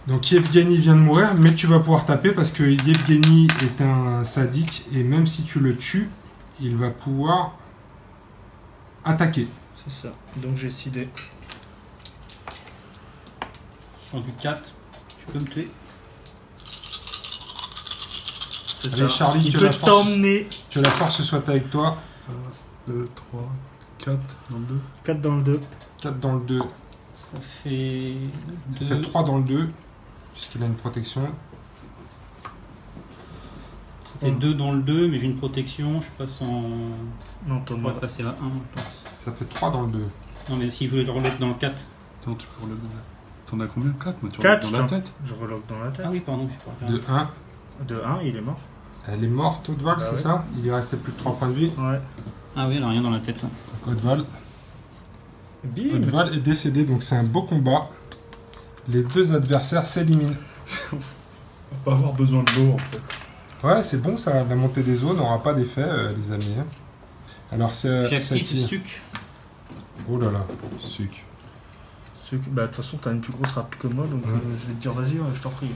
Donc Yevgeny vient de mourir, mais tu vas pouvoir taper parce que Yevgeny est un sadique et même si tu le tues, il va pouvoir attaquer. C'est ça. Donc j'ai 6 dés. Sur du 4, tu peux me tuer. C'est Allez, ça. Charlie, il tu peut la force. t'emmener. Que la force soit avec toi. 2, 3, 4 dans le 2. 4 dans le 2. 4 dans le 2. Ça fait Ça fait 3 dans le 2, puisqu'il a une protection. Ça fait 2 dans le 2, mais j'ai une protection, je passe en... Non, Je Thomas. pourrais passer à 1, je pense. Ça fait 3 dans le 2. Non, mais si je voulais le remettre dans le 4... Attends, tu peux relever là. T'en as combien? 4? Moi, tu 4 dans la tête. Je relock dans la tête. Ah oui, pardon, je sais pas. De 1. De 1, il est mort. Elle est morte, Haute-Val, Bah c'est ouais. ça? Il lui restait plus de 3 points de vie. Ouais. Ah oui, elle a rien dans la tête. Donc, Haute-Val. Bim. Oddval est décédé, donc c'est un beau combat. Les deux adversaires s'éliminent. On va pas avoir besoin de l'eau en fait. Ouais, c'est bon ça, la montée des eaux n'aura pas d'effet, les amis. Hein. Alors c'est... J'active qui suc. Oh là là, suc. Bah, de toute façon, t'as une plus grosse rap que moi, donc je vais te dire, vas-y, je t'en prie.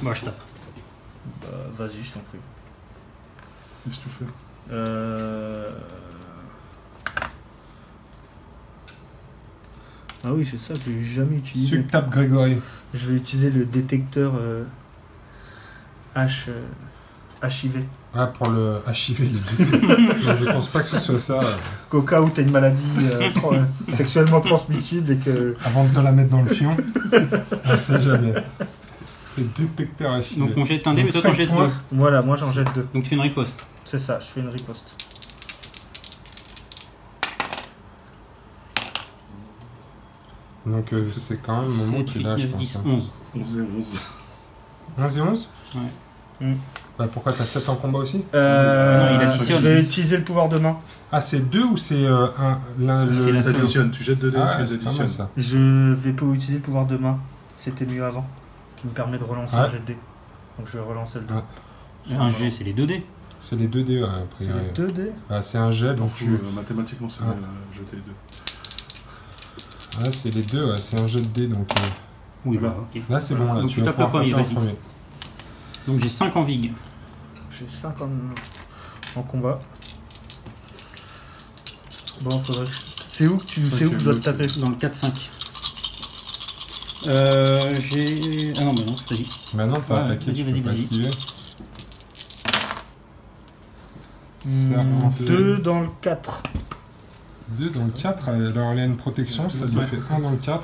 Bah, je tape. Bah, vas-y, je t'en prie. Qu'est-ce que tu fais? Ah oui, c'est ça que j'ai jamais utilisé. Suc tape Grégory. Je vais utiliser le détecteur HIV. Ah, pour le HIV, je pense pas que ce soit ça. Qu'au cas où t'as une maladie sexuellement transmissible et que... Avant de te la mettre dans le fion, on sait jamais. Le détecteur HIV. Donc on jette un dé, mais Donc, toi t'en 5 jettes points. deux. Voilà, moi j'en jette 2. Donc tu fais une riposte. C'est ça, je fais une riposte. Donc c'est quand même le moment 7, qu'il 8, a, 9, je pense. 10, hein. 11. 11 et 11. 11 et 11 Ouais. Bah pourquoi t'as 7 en combat aussi il additionne. Je vais utiliser le pouvoir de main. Ah, c'est 2 ou c'est l'un Et la Tu additionnes, tu jettes 2 dés, Ah, tu les c'est pas mal additionnes. ça. Je vais pas utiliser le pouvoir de main. C'était mieux avant. Qui me permet de relancer Ouais. un jet de dés. Donc je vais relancer le dé. Ouais. Un G, c'est les 2 dés. C'est les 2 dés, après. C'est les 2 dés. Ah, c'est un jet, T'en donc fous, tu... mathématiquement c'est Ouais. jeter les 2. Ah, c'est les 2, ouais, c'est un jet de dés, donc... Oui, Voilà. bah, ok. Là, c'est bon, là, Donc tu tu vas tapes le pouvoir premier, passer en vas-y. Donc j'ai 5 en vig. J'ai 5 en combat. Bon, faudrait... C'est où que tu sais où que je dois te taper? Dans le 4-5. J'ai... Ah non, bah non, vas-y. Maintenant, t'as Ouais, attaqué, vas-y, tu peux pas vas-y. esquiver. Ça, en 2 dans le 4. 2 dans le 4, alors il a une protection, ça lui fait 1 dans le 4.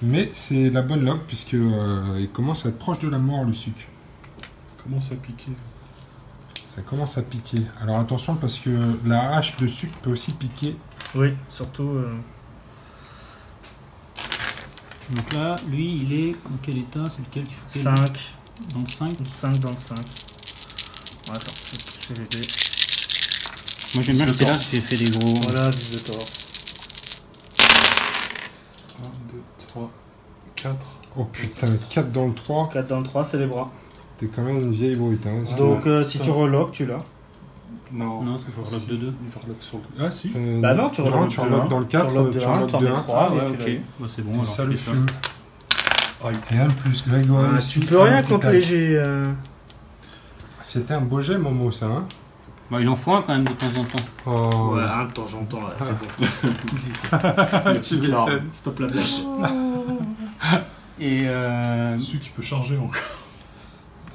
Mais c'est la bonne log, puisque il commence à être proche de la mort, le suc. Comment ça piquer? Ça commence à piquer. Alors attention, parce que la hache de suc peut aussi piquer. Oui, surtout... Donc là, lui, il est en quel état? C'est lequel qu'il faut 5. Dans le 5. 5 dans le 5. Bon, attends, je vais l'aider. Moi j'aime bien que là, j'ai fait des gros... Voilà, vise de tort. 1, 2, 3, 4. Oh putain, 4 dans le 3. 4 dans le 3, c'est les bras. T'es quand même une vieille brute. Hein, Donc si tu reloques, tu l'as. Non, Non, parce que je reloque de 2. Il reloque sur le... Ah si. Bah non, tu reloques tu de reloques un. dans le 4, Tu reloques de tu 1, reloques tu en de mets 1. 3, Ah ouais, et tu ok. l'as. Bah, c'est bon, Et alors ça je le fais fume. Aïe. Rien de plus, Grégory. Ah, tu peux rien contre les jets. C'était un beau jet, Momo, ça. Hein Bah, il en faut un quand même de temps en temps. oh. Ouais, de temps en temps, là, c'est bon. Tu m'étonnes. Stop la blague. Et Celui qui peut charger encore.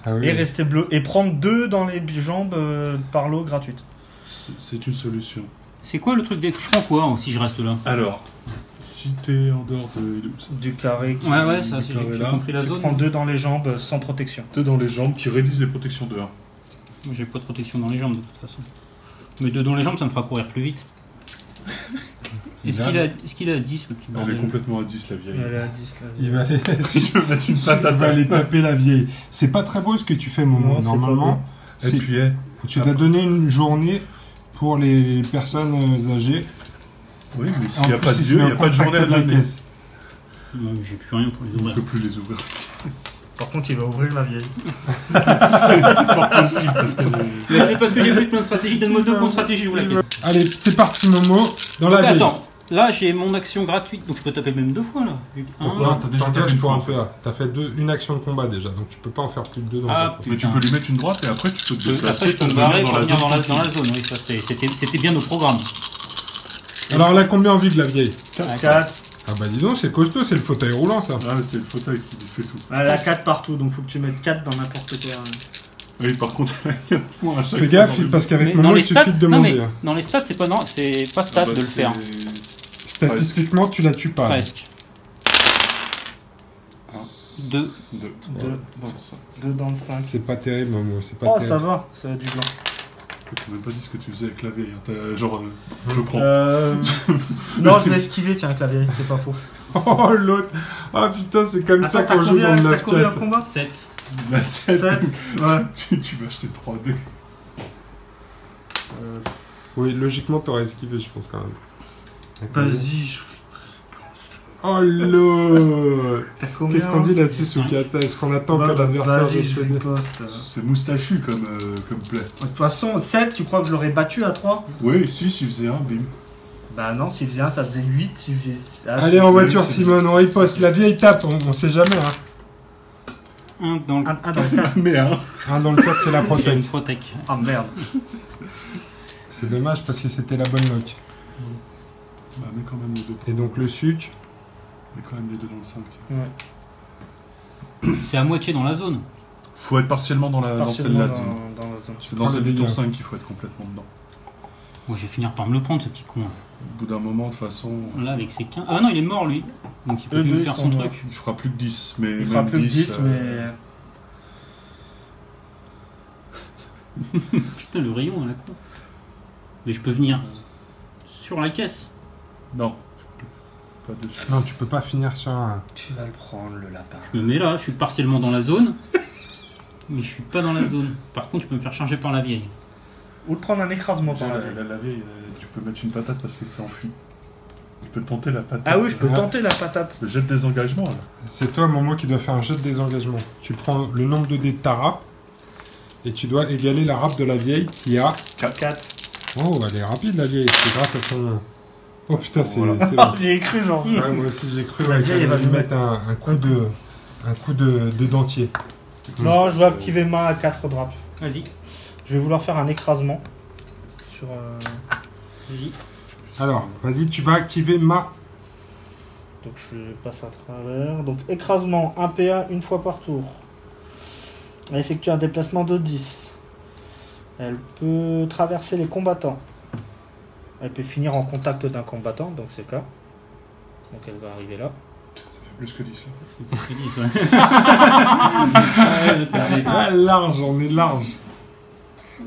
Ah oui. Et rester bleu. Et prendre 2 dans les jambes par l'eau gratuite. C'est une solution. c'est quoi le truc des... Je prends quoi si je reste là? Alors, si t'es en dehors de... Du carré. Qui... Ouais, ça, du c'est carré j'ai là. compris la Tu zone. prends 2 dans les jambes sans protection. 2 dans les jambes qui réduisent les protections de 1. Moi, j'ai pas de protection dans les jambes de toute façon. Mais 2 dans les jambes, ça me fera courir plus vite. Est-ce qu'il a 10 le petit Elle est bordel? complètement à 10 la vieille. Elle est à 10 là. Il va aller... Si je veux mettre une Il patate va aller taper la vieille. C'est pas très beau ce que tu fais, Momo. Non, c'est Normalement, Et c'est- puis, tu dois donner une journée pour les personnes âgées. oui, mais En s'il n'y a plus, pas de il se dieu, met il n'y a en pas de journée contact à de la l'année. caisse. Non, j'ai plus rien pour les On ne ouvrir. peut plus les ouvrir. Par contre, il va ouvrir la vieille. C'est fort possible parce que... Mais c'est parce que j'ai vu plein de stratégies. Donne-moi 2 points de stratégie, je vous la caisse. Allez, c'est parti, Momo. Dans la Donc, vieille. attends, là j'ai mon action gratuite, donc je peux taper même 2 fois là. Pourquoi t'as déjà tapé T'engages une pour fois un en fait. peu. T'as fait une action de combat déjà, donc tu peux pas en faire plus de 2 dans Ah, un coup. Mais tu peux lui mettre une droite et après tu peux te Après déplacer je peux pour me barrer venir pour venir dans la tranquille. zone, oui, ça c'était bien au programme. Alors, elle a combien en vie de la vieille? 4. Ah bah dis donc, c'est costaud, c'est le fauteuil roulant ça. Ah, mais c'est le fauteuil qui fait tout. Elle a 4 partout, donc faut que tu mettes 4 dans n'importe quoi. Oui, par contre, elle a 4 points à chaque Fais fois gaffe, dans le- parce qu'avec Mais dans Momo, les il suffit stats, de non demander. mais hein. dans les stats c'est pas stat Ah bah, de le faire. c'est- Statistiquement, tu la tues pas. Presque. 2. 2. 2 dans le 5. C'est pas terrible, Momo, c'est pas Oh, terrible. ça va, ça a du blanc. Tu m'as même pas dit ce que tu faisais avec la vieille. Hein. T'as genre, je prends. Non, je vais esquiver, tiens, avec la vieille, c'est pas faux. Oh l'autre. Ah putain, c'est comme ça Attends, qu'on joue dans le t'as Love combien Chat. un combat 7. La 7. 7. Ouais. Tu vas acheter 3D. Oui, logiquement, t'aurais esquivé, je pense quand même. Vas-y, Oh là. T'as combien? Qu'est-ce qu'on dit là-dessus, Sukata? Est-ce qu'on attend que l'adversaire Vas-y, je décède? riposte. C'est moustachu comme play. De toute façon, 7, tu crois que je l'aurais battu à 3? Oui, si, s'il faisait un, bim. Bah non, s'il faisait 1, ça faisait 8. Si faisait... Ah, Allez, en voiture, c'est- Simone, on riposte. La vieille tape, on sait jamais. Hein. Un dans le... Un dans le 4. Mais hein. Un dans le 4, c'est la Il y a protège. une protec. Ah merde. C'est dommage parce que c'était la bonne lock. Bah, mets quand même les deux. Et donc le suc. Mets quand même les deux dans le 5. Ouais. C'est à moitié dans la zone. Faut être partiellement dans celle-là. disons. dans la zone. C'est dans Prends celle les du tour dégâts. 5 qu'il faut être complètement dedans. Bon, je vais finir par me le prendre, ce petit con. Au bout d'un moment, de toute façon, Là, avec ses 15... Ah non, il est mort, lui. Donc il peut Eux plus deux, faire ils son sont truc. morts. il fera plus que 10. Mais Il fera même plus que 10, mais... Putain, le rayon à la con. Mais je peux venir sur la caisse. Non. Pas de... Non, tu peux pas finir sur un. Tu vas le prendre, le lapin. Je me mets là, je suis partiellement dans la zone. Mais je suis pas dans la zone. Par contre, je peux me faire charger par la vieille. Ou le prendre un écrasement par la vieille. La vieille, tu peux mettre une patate parce que c'est enfui. Tu peux tenter la patate. Ah oui, je peux Ouais. tenter la patate. Le jet de désengagement, là. C'est toi, Momo, qui doit faire un jet de désengagement. Tu prends le nombre de dés de ta râpe et tu dois égaler la râpe de la vieille qui a. 4. Oh, elle est rapide, la vieille. C'est grâce à son. Oh putain, c'est Voilà. c'est bon. J'y ai cru, genre. Ouais, moi aussi j'ai cru La ouais, vieille, qu'elle elle va allait lui mettre un coup de dentier. Non, je vais activer ma 4 drap. Vas-y, Je vais vouloir faire un écrasement. Sur... vas-y. Alors, vas-y, tu vas activer ma. Donc je passe à travers. Donc écrasement, 1 PA une fois par tour. Elle effectue un déplacement de 10. Elle peut traverser les combattants. Elle peut finir en contact d'un combattant, donc c'est le cas. Donc elle va arriver là. Ça fait plus que 10. Là. C'est pas ce qu'ils disent, ouais. Ouais, ça fait- Ah, large, on est large.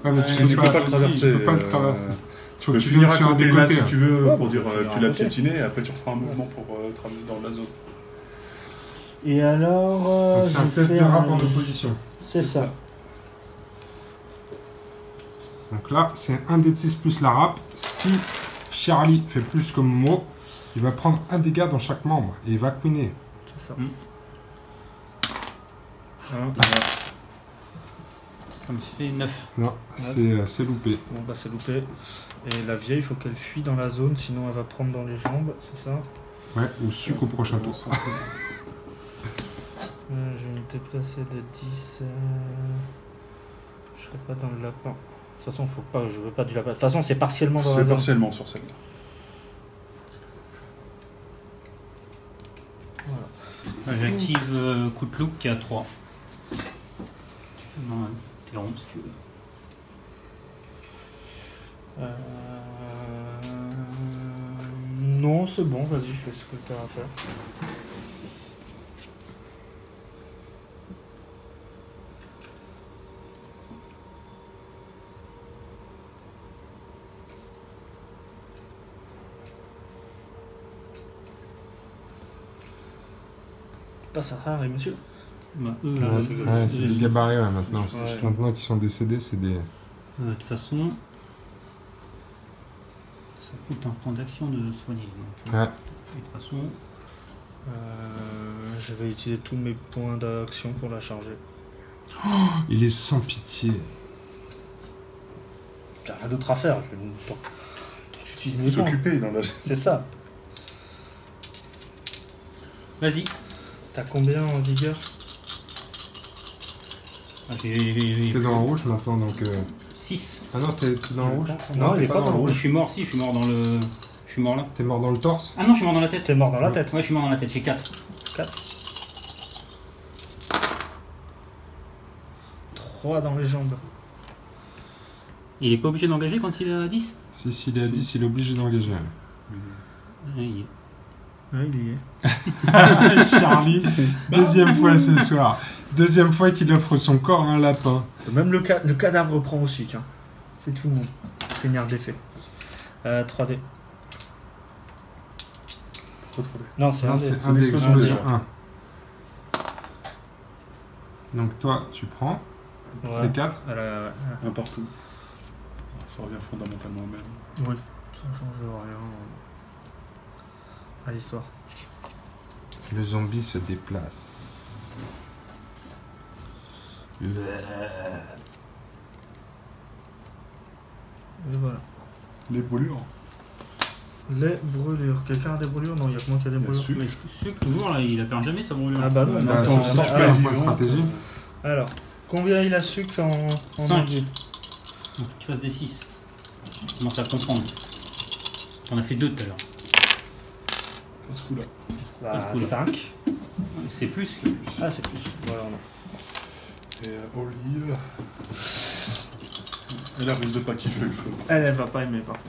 Ouais, mais Tu peux pas le traverser. Tu peux pas le traverser. Tu Faut peux que tu finir viennes à sur un côté des là côtés. si tu veux Ouais, pour bah, dire faut finir tu à l'as côté. piétiné et après tu referas un mouvement pour traverser dans la zone. Et alors, Donc c'est un je test fais de rap un- en opposition. C'est ça. Donc là, c'est un dé de 6 plus la râpe. Si Charlie fait plus que Momo, il va prendre un dégât dans chaque membre et il va queener. C'est ça. Mm. Hein, Ça me fait 9. Non, c'est loupé. Bon bah c'est loupé. Et la vieille, il faut qu'elle fuit dans la zone, sinon elle va prendre dans les jambes, c'est ça. Ouais, ou sucre au prochain tour. Je vais me déplacer de 10. Je serai pas dans le lapin. De toute façon, faut pas, je veux pas du lapin. De toute façon, c'est partiellement dans la C'est zone. partiellement sur celle-là. J'active coup de loup qui est à 3. Non, Piron, si tu veux. Non, c'est bon, vas-y, fais ce que tu as à faire. Passe à travers les messieurs. Bah, Ouais, c'est des gabarits ouais, maintenant. Ouais. Maintenant qu'ils sont décédés, c'est des. de toute façon, ça coûte un point d'action de soigner. Donc, Ouais. de toute façon, Je vais utiliser tous mes points d'action pour la charger. Il est sans pitié. J'ai rien d'autre à faire. J'utilise mes points. S'occuper dans la. C'est ça. vas-y. T'as combien en vigueur? Ah, T'es dans le rouge maintenant, donc. 6. Ah non, t'es dans le rouge? Non, il t'es est pas dans le rouge. Je suis mort, si, je suis mort dans le. Je suis mort là. T'es mort dans le torse? Ah non, je suis mort dans la tête. T'es mort dans la tête. Ouais, je suis mort dans la tête, j'ai 4. 4. 3 dans les jambes. Il est pas obligé d'engager quand il est à 10? Si, s'il est à 10, il est obligé d'engager. Ouais, il est. Ouais, il y est. Charlie, deuxième fois ce soir. Deuxième fois qu'il offre son corps à un lapin. Même le cadavre reprend aussi, tiens. C'est tout mon seigneur d'effet. 3D. Non, c'est Non, un c'est dé. un dé l'explosion explosion déjà. 1. Donc toi, tu prends. Ouais. C'est 4. Un partout. Ça revient fondamentalement au même. Oui, ça change rien à l'histoire. Le zombie se déplace. Et voilà. Les brûlures. Les brûlures. Quelqu'un a des brûlures? Non, il n'y a que moi qui a des brûlures. Mais Suc, toujours, là, il a perdu jamais sa brûlure. Ah bah non, Bah, attends, sauf si tu alors, perds point de stratégie. alors, combien il a sucre en 5. magie? Faut que tu fasses des 6. Je commence à comprendre. J'en ai fait 2 tout à l'heure. À ce coup-là. Bah, Cool. 5. C'est plus. Ah, c'est plus. Voilà, on a. Et Olive. Elle arrive de pas kiffer le feu. Elle va pas aimer par contre.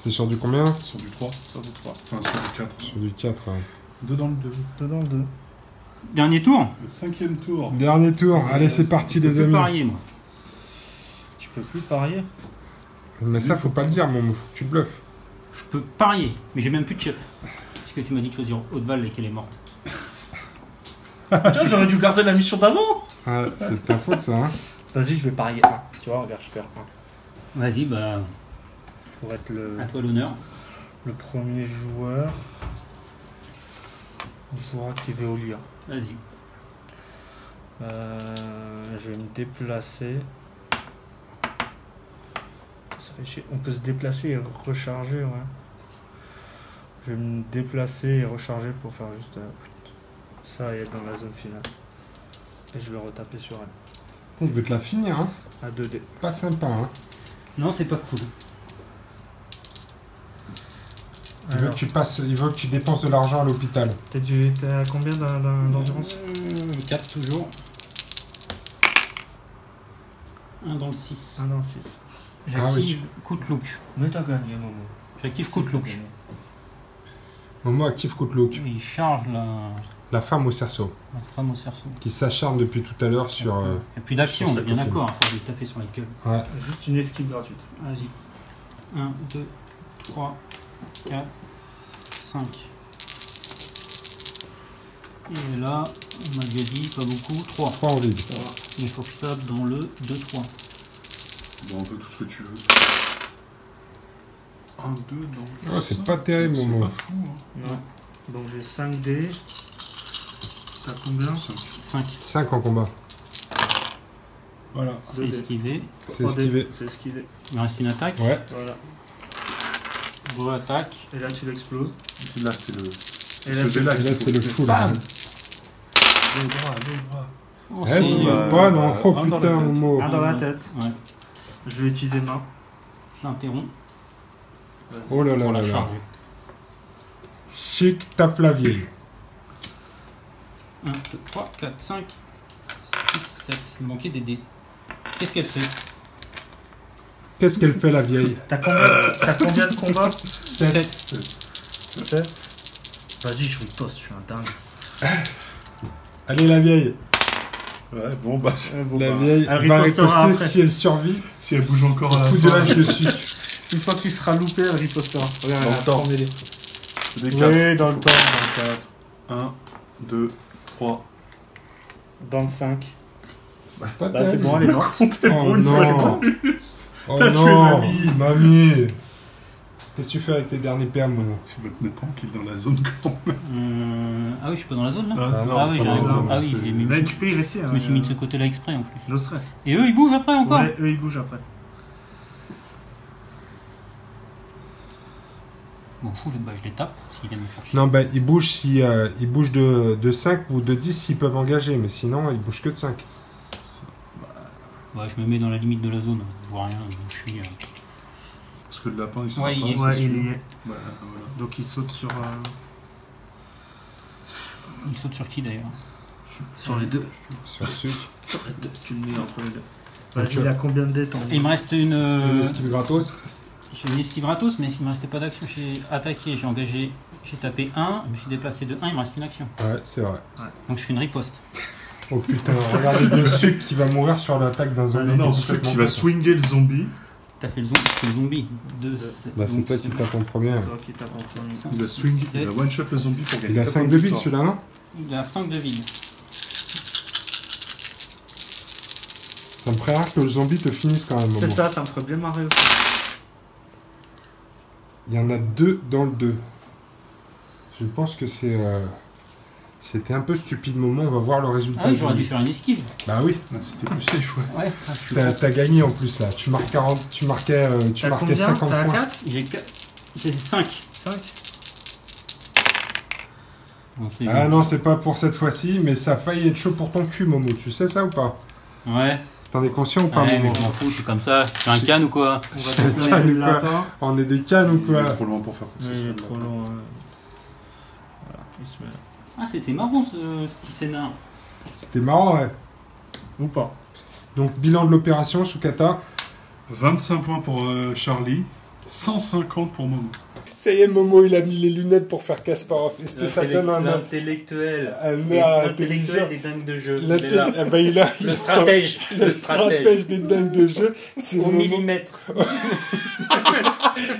C'est sur du combien? Sur du 3. Sur du 3. Enfin, sur du 4. Sur du 4. Ouais. 2 dans le 2. Dedans le 2. Dernier tour. Le 5e tour. Dernier tour. Allez, c'est parti, les Je peux amis. parier, moi. Tu peux plus parier? Mais ça, faut pas le dire, Momo. Faut que tu bluffes. Je peux parier, mais j'ai même plus de chef. Parce que tu m'as dit de choisir Haute-Val et qu'elle est morte. Putain, j'aurais dû garder la mission d'avant! Ah, c'est de ta faute, ça, hein. Vas-y, je vais parier 1. Tu vois, regarde, je perds 1. Vas-y, bah, Pour être le, à toi l'honneur. le premier joueur. Joueur activé au lien. Vas-y. Je vais me déplacer. Ça fait chier. On peut se déplacer et recharger, ouais. Je vais me déplacer et recharger pour faire juste ça et être dans la zone finale. Et je vais retaper sur elle. On veut te la finir, hein. À 2D. Pas sympa, hein. Non, c'est pas cool. Il veut que tu passes, il veut que tu dépenses de l'argent à l'hôpital. T'es à combien d'endurance? 4 toujours. 1 dans le 6. 1 dans 6. J'active coup de look. Mais t'as gagné, Momo. J'active coup de look. Momo active coup de look. Il charge La femme au cerceau. la femme au cerceau. Qui s'acharne depuis tout à l'heure sur. Il n'y a plus d'action, sur on sa est bien copine. d'accord. Il faut lui taper sur la gueule. Ouais. Juste une esquive gratuite. Vas-y. 1, 2, 3, 4, 5. Et là, on m'a déjà dit, pas beaucoup, 3. 3 en vide. Il faut que je tape dans le 2-3. Bon, un peu tout ce que tu veux. 1, 2 dans Oh, c'est pas terrible, C'est Momo. pas fou, hein. Non. Donc j'ai 5D. T'as combien? 5. 5 en combat. Voilà. C'est 2D. esquivé. C'est esquivé. C'est esquivé. Il me reste une attaque. Ouais. Voilà. Re-attaque. Et là tu l'exploses. Là, c'est le. Et là, Ce dé-là, Là, c'est le fou, là. Bam. Les bras, les bras. Oh, Eh, c'est- tu bah, veux pas, non. Oh un dans la putain, tête. Momo. Un dans la tête. Ouais. Je vais utiliser main. J'interromps Oh là là pour là la là. charger. Chic tape la vieille. 1, 2, 3, 4, 5, 6, 7. Il me manquait des dés. Qu'est-ce qu'elle fait? Qu'est-ce qu'elle fait, la vieille? T'as combien de combats? 7. 7. Vas-y, je riposte, je suis un dingue. Allez, la vieille. Ouais, bon, bah, La vieille elle va ripostera riposter après. si elle survit. si elle bouge encore à la Coup de fin. hache dessus. Une fois qu'il sera loupé, elle ripostera. Regarde, Dans elle le a temps. formé les- C'est des 4. Oui, dans le temps, dans le 4. 1, 2, 3. Dans le 5. C'est pas Bah, c'est terrible. bon, elle est morte. Comptez Oh pour une fois, c'est pas non. plus. Oh T'as tué non, mamie. mamie. Qu'est-ce que tu fais avec tes derniers perles, Momo? Tu vas te mettre tranquille dans la zone quand même. Ah oui, je suis pas dans la zone là? Ah non, Ah oui, faut j'ai dans la raison. zone, Ah oui, c'est- j'ai mis- Mais tu peux y rester. je me suis mis de ce côté-là exprès en plus. No stress. Et eux, ils bougent après encore? Ouais, eux ils bougent après. Bon, fou, bah, je les tape s'ils viennent me faire chier. Non, bah, ils bougent, si, ils bougent de 5 ou de 10 s'ils peuvent engager, mais sinon, ils bougent que de 5. Ouais, je me mets dans la limite de la zone. Je vois rien, je suis. Parce que le lapin, il s'en Ouais, va il est- pas, Ouais, c'est il sûr. y est. Voilà. Donc il saute sur, Il saute sur qui d'ailleurs? sur les deux. Sur sucre. Sur les deux. Tu le mets entre les deux. Donc, Vas-y, il a combien de dés t'en Il me reste une. Une esquive gratos. J'ai une esquive gratos, mais s'il me restait pas d'action, j'ai attaqué, j'ai engagé, j'ai tapé 1, je me suis déplacé de 1, il me reste une action. Ouais, c'est vrai. Donc je fais une riposte. Oh putain, regardez le sucre qui va mourir sur l'attaque d'un zombie. Non, non, qui est celui qui complètement va swinger le zombie, T'as fait le zombie. Bah, c'est toi qui tapes en premier. C'est toi qui tapes en premier. il va swing, il va one-shot le zombie pour gagner. Il a 4 5 points de vie victoire. celui-là, non? Il a 5 de vide. Ça me ferait rare que le zombie te finisse quand même. C'est Momo. ça, ça me ferait bien marrer aussi. Il y en a 2 dans le 2. Je pense que c'est C'était un peu stupide, Momo. On va voir le résultat. Ah oui, j'aurais dû faire une esquive. Bah oui. Ah, c'était plus safe, ouais. Ouais. T'as gagné en plus là. Tu marques 40, tu marquais Combien 50 T'as points. 4 J'ai 5. 5. Ah non, c'est pas pour cette fois-ci, mais ça a failli être chaud pour ton cul, Momo. Tu sais ça ou pas? Ouais. T'en es conscient ou pas, Ouais, mais Momo? je m'en fous, je suis comme ça. Je suis un canne ou quoi? On va déplacer le Calme, quoi. lapin. On est des cannes ou Il est quoi? trop loin pour faire quoi que ce Il soit. est trop loin. Voilà, il se met là. Ah, c'était marrant ce petit scénar. C'était marrant, ouais. Ou pas. Donc, bilan de l'opération, Sukata. 25 points pour Charlie, 150 pour Momo. Ça y est, Momo, il a mis les lunettes pour faire Kasparov. Est-ce que ça donne un L'intellectuel. air intelligent? des dingues de jeu. Il est là. Ah bah, il a Le stratège. le stratège des dingues de jeu. C'est Au Momo. millimètre.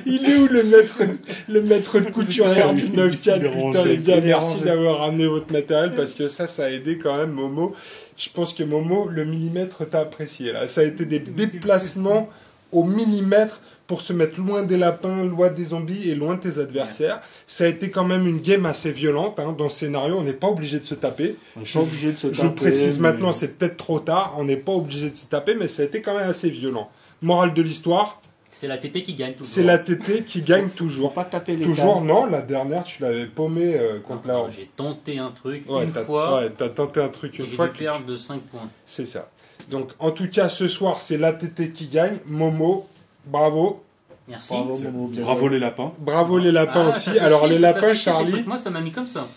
Il est où le maître de couturière du 9-4? Putain, les gars, merci d'avoir ramené votre matériel parce que ça a aidé quand même, Momo. Je pense que Momo, le millimètre, t'as apprécié là. Ça a été des déplacements au millimètre pour se mettre loin des lapins, loin des zombies et loin de tes adversaires. Ça a été quand même une game assez violente. Hein. Dans ce scénario, on n'est pas obligé de se taper. On est pas obligé de se Je taper, précise mais- maintenant, c'est peut-être trop tard. On n'est pas obligé de se taper, mais ça a été quand même assez violent. Morale de l'histoire, C'est la tétée qui gagne toujours. c'est la TT qui gagne Faut toujours. pas taper les Toujours, cannes. non, la dernière, tu l'avais paumé contre la... J'ai tenté un truc Ouais, une fois. Ouais, t'as tenté un truc Et une j'ai fois. dû perdre de 5 points. C'est ça. Donc, en tout cas, ce soir, c'est l'ATT qui gagne. Momo, bravo. Merci. Bravo, Momo, bien Bravo joué. les lapins. Bravo les lapins Ah, aussi. ça fait Alors, chier, les ça lapins, fait chier, ce Charlie, truc. Moi, ça m'a mis comme ça.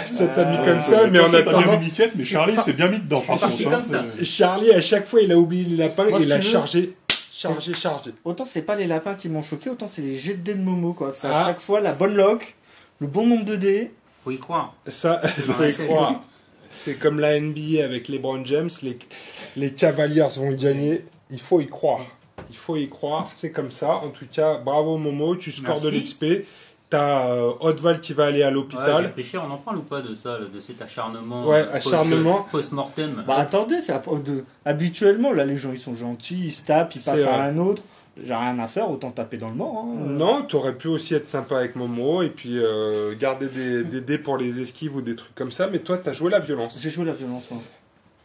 ça t'a mis Ah, comme ça, mais en Toi, t'as mis attendant, Miquette, mais Charlie s'est bien mis dedans. Par parti contre, comme ça. Charlie, à chaque fois, il a oublié les lapins Moi, et si il a tu veux, chargé. Autant c'est pas les lapins qui m'ont choqué, autant c'est les jets de dés de Momo, quoi. C'est Ah. à chaque fois la bonne lock, le bon nombre de dés. Faut y croire. Ça, il faut Ouais, y c'est croire. C'est comme la NBA avec LeBron James. Les Cavaliers vont gagner. Il faut y croire. Il faut y croire. C'est comme ça. En tout cas, bravo Momo. Tu scores de Merci. l'XP. T'as Haute-Val qui va aller à Ouais, j'ai l'hôpital. pris cher, on en parle ou pas de ça, de cet acharnement Ouais, acharnement. post-mortem. Bah attendez, c'est habituellement là les gens ils sont gentils, ils se tapent, ils C'est passent à vrai. un autre. J'ai rien à faire, autant taper dans le mort. Hein. Non, t'aurais pu aussi être sympa avec Momo et puis garder des dés pour les esquives ou des trucs comme ça. Mais toi, t'as joué la violence. J'ai joué la violence, moi.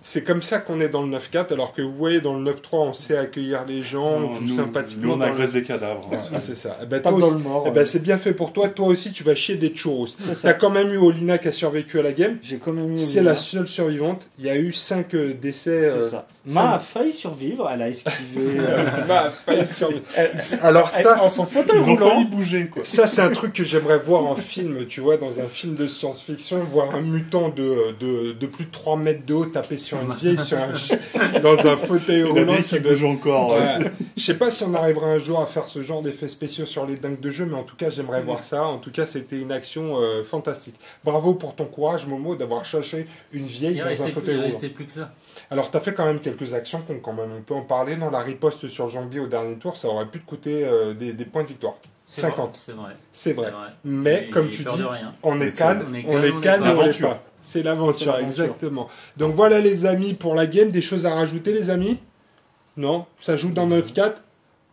C'est comme ça qu'on est dans le 9-4, alors que vous voyez, dans le 9-3, on sait accueillir les gens, on joue nous, sympathiquement. nous, on dans le- agresse des cadavres. Ah, c'est ça. Eh ben, Tape toi dans aussi- le mort. eh ben, c'est bien fait pour toi. Toi aussi, tu vas chier des churros. C'est ça. T'as quand même eu Olina qui a survécu à la game. J'ai quand même eu. C'est la seule survivante. Il y a eu 5 décès. C'est ça. Ma a failli survivre, elle a esquivé. Ma a failli survivre. Elle- Alors ça, en son fauteuil Ils ont roulant. failli bouger, quoi. ça c'est un truc que j'aimerais voir en film. Tu vois, dans un film de science-fiction, voir un mutant de plus de 3 mètres de haut taper sur une vieille dans un fauteuil Et la roulant. vieille Ça qui doit- bouge encore. Ouais. Je sais pas si on arrivera un jour à faire ce genre d'effets spéciaux sur les dingues de jeu, mais en tout cas, j'aimerais voir ça. En tout cas, c'était une action fantastique. Bravo pour ton courage, Momo, d'avoir cherché une vieille Il dans un restait, fauteuil roulant. plus que ça. Alors, tu as fait quand même quelques actions qu'on quand même, on peut en parler. Dans la riposte sur Jean-Guy au dernier tour, ça aurait pu te coûter des points de victoire. C'est 50. vrai, C'est vrai. c'est vrai. Mais, J'ai- comme j'ai tu peur dis, de rien. on est canne, on est on est canne, canne et on l'est l'aventure. pas. C'est l'aventure, C'est l'aventure. exactement. Donc voilà les amis pour la game. Des choses à rajouter les amis? Non? Ça joue dans 9-4?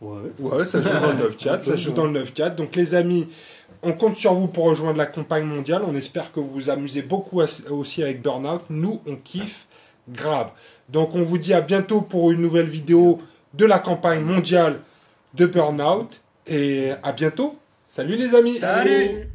Ouais. Ouais, ça joue dans le 9-4, ça joue dans le 9-4. Donc les amis, on compte sur vous pour rejoindre la campagne mondiale. On espère que vous vous amusez beaucoup aussi avec Burnout. Nous, on kiffe grave. Donc on vous dit à bientôt pour une nouvelle vidéo de la campagne mondiale de Burnout. Et à bientôt. Salut les amis. Salut.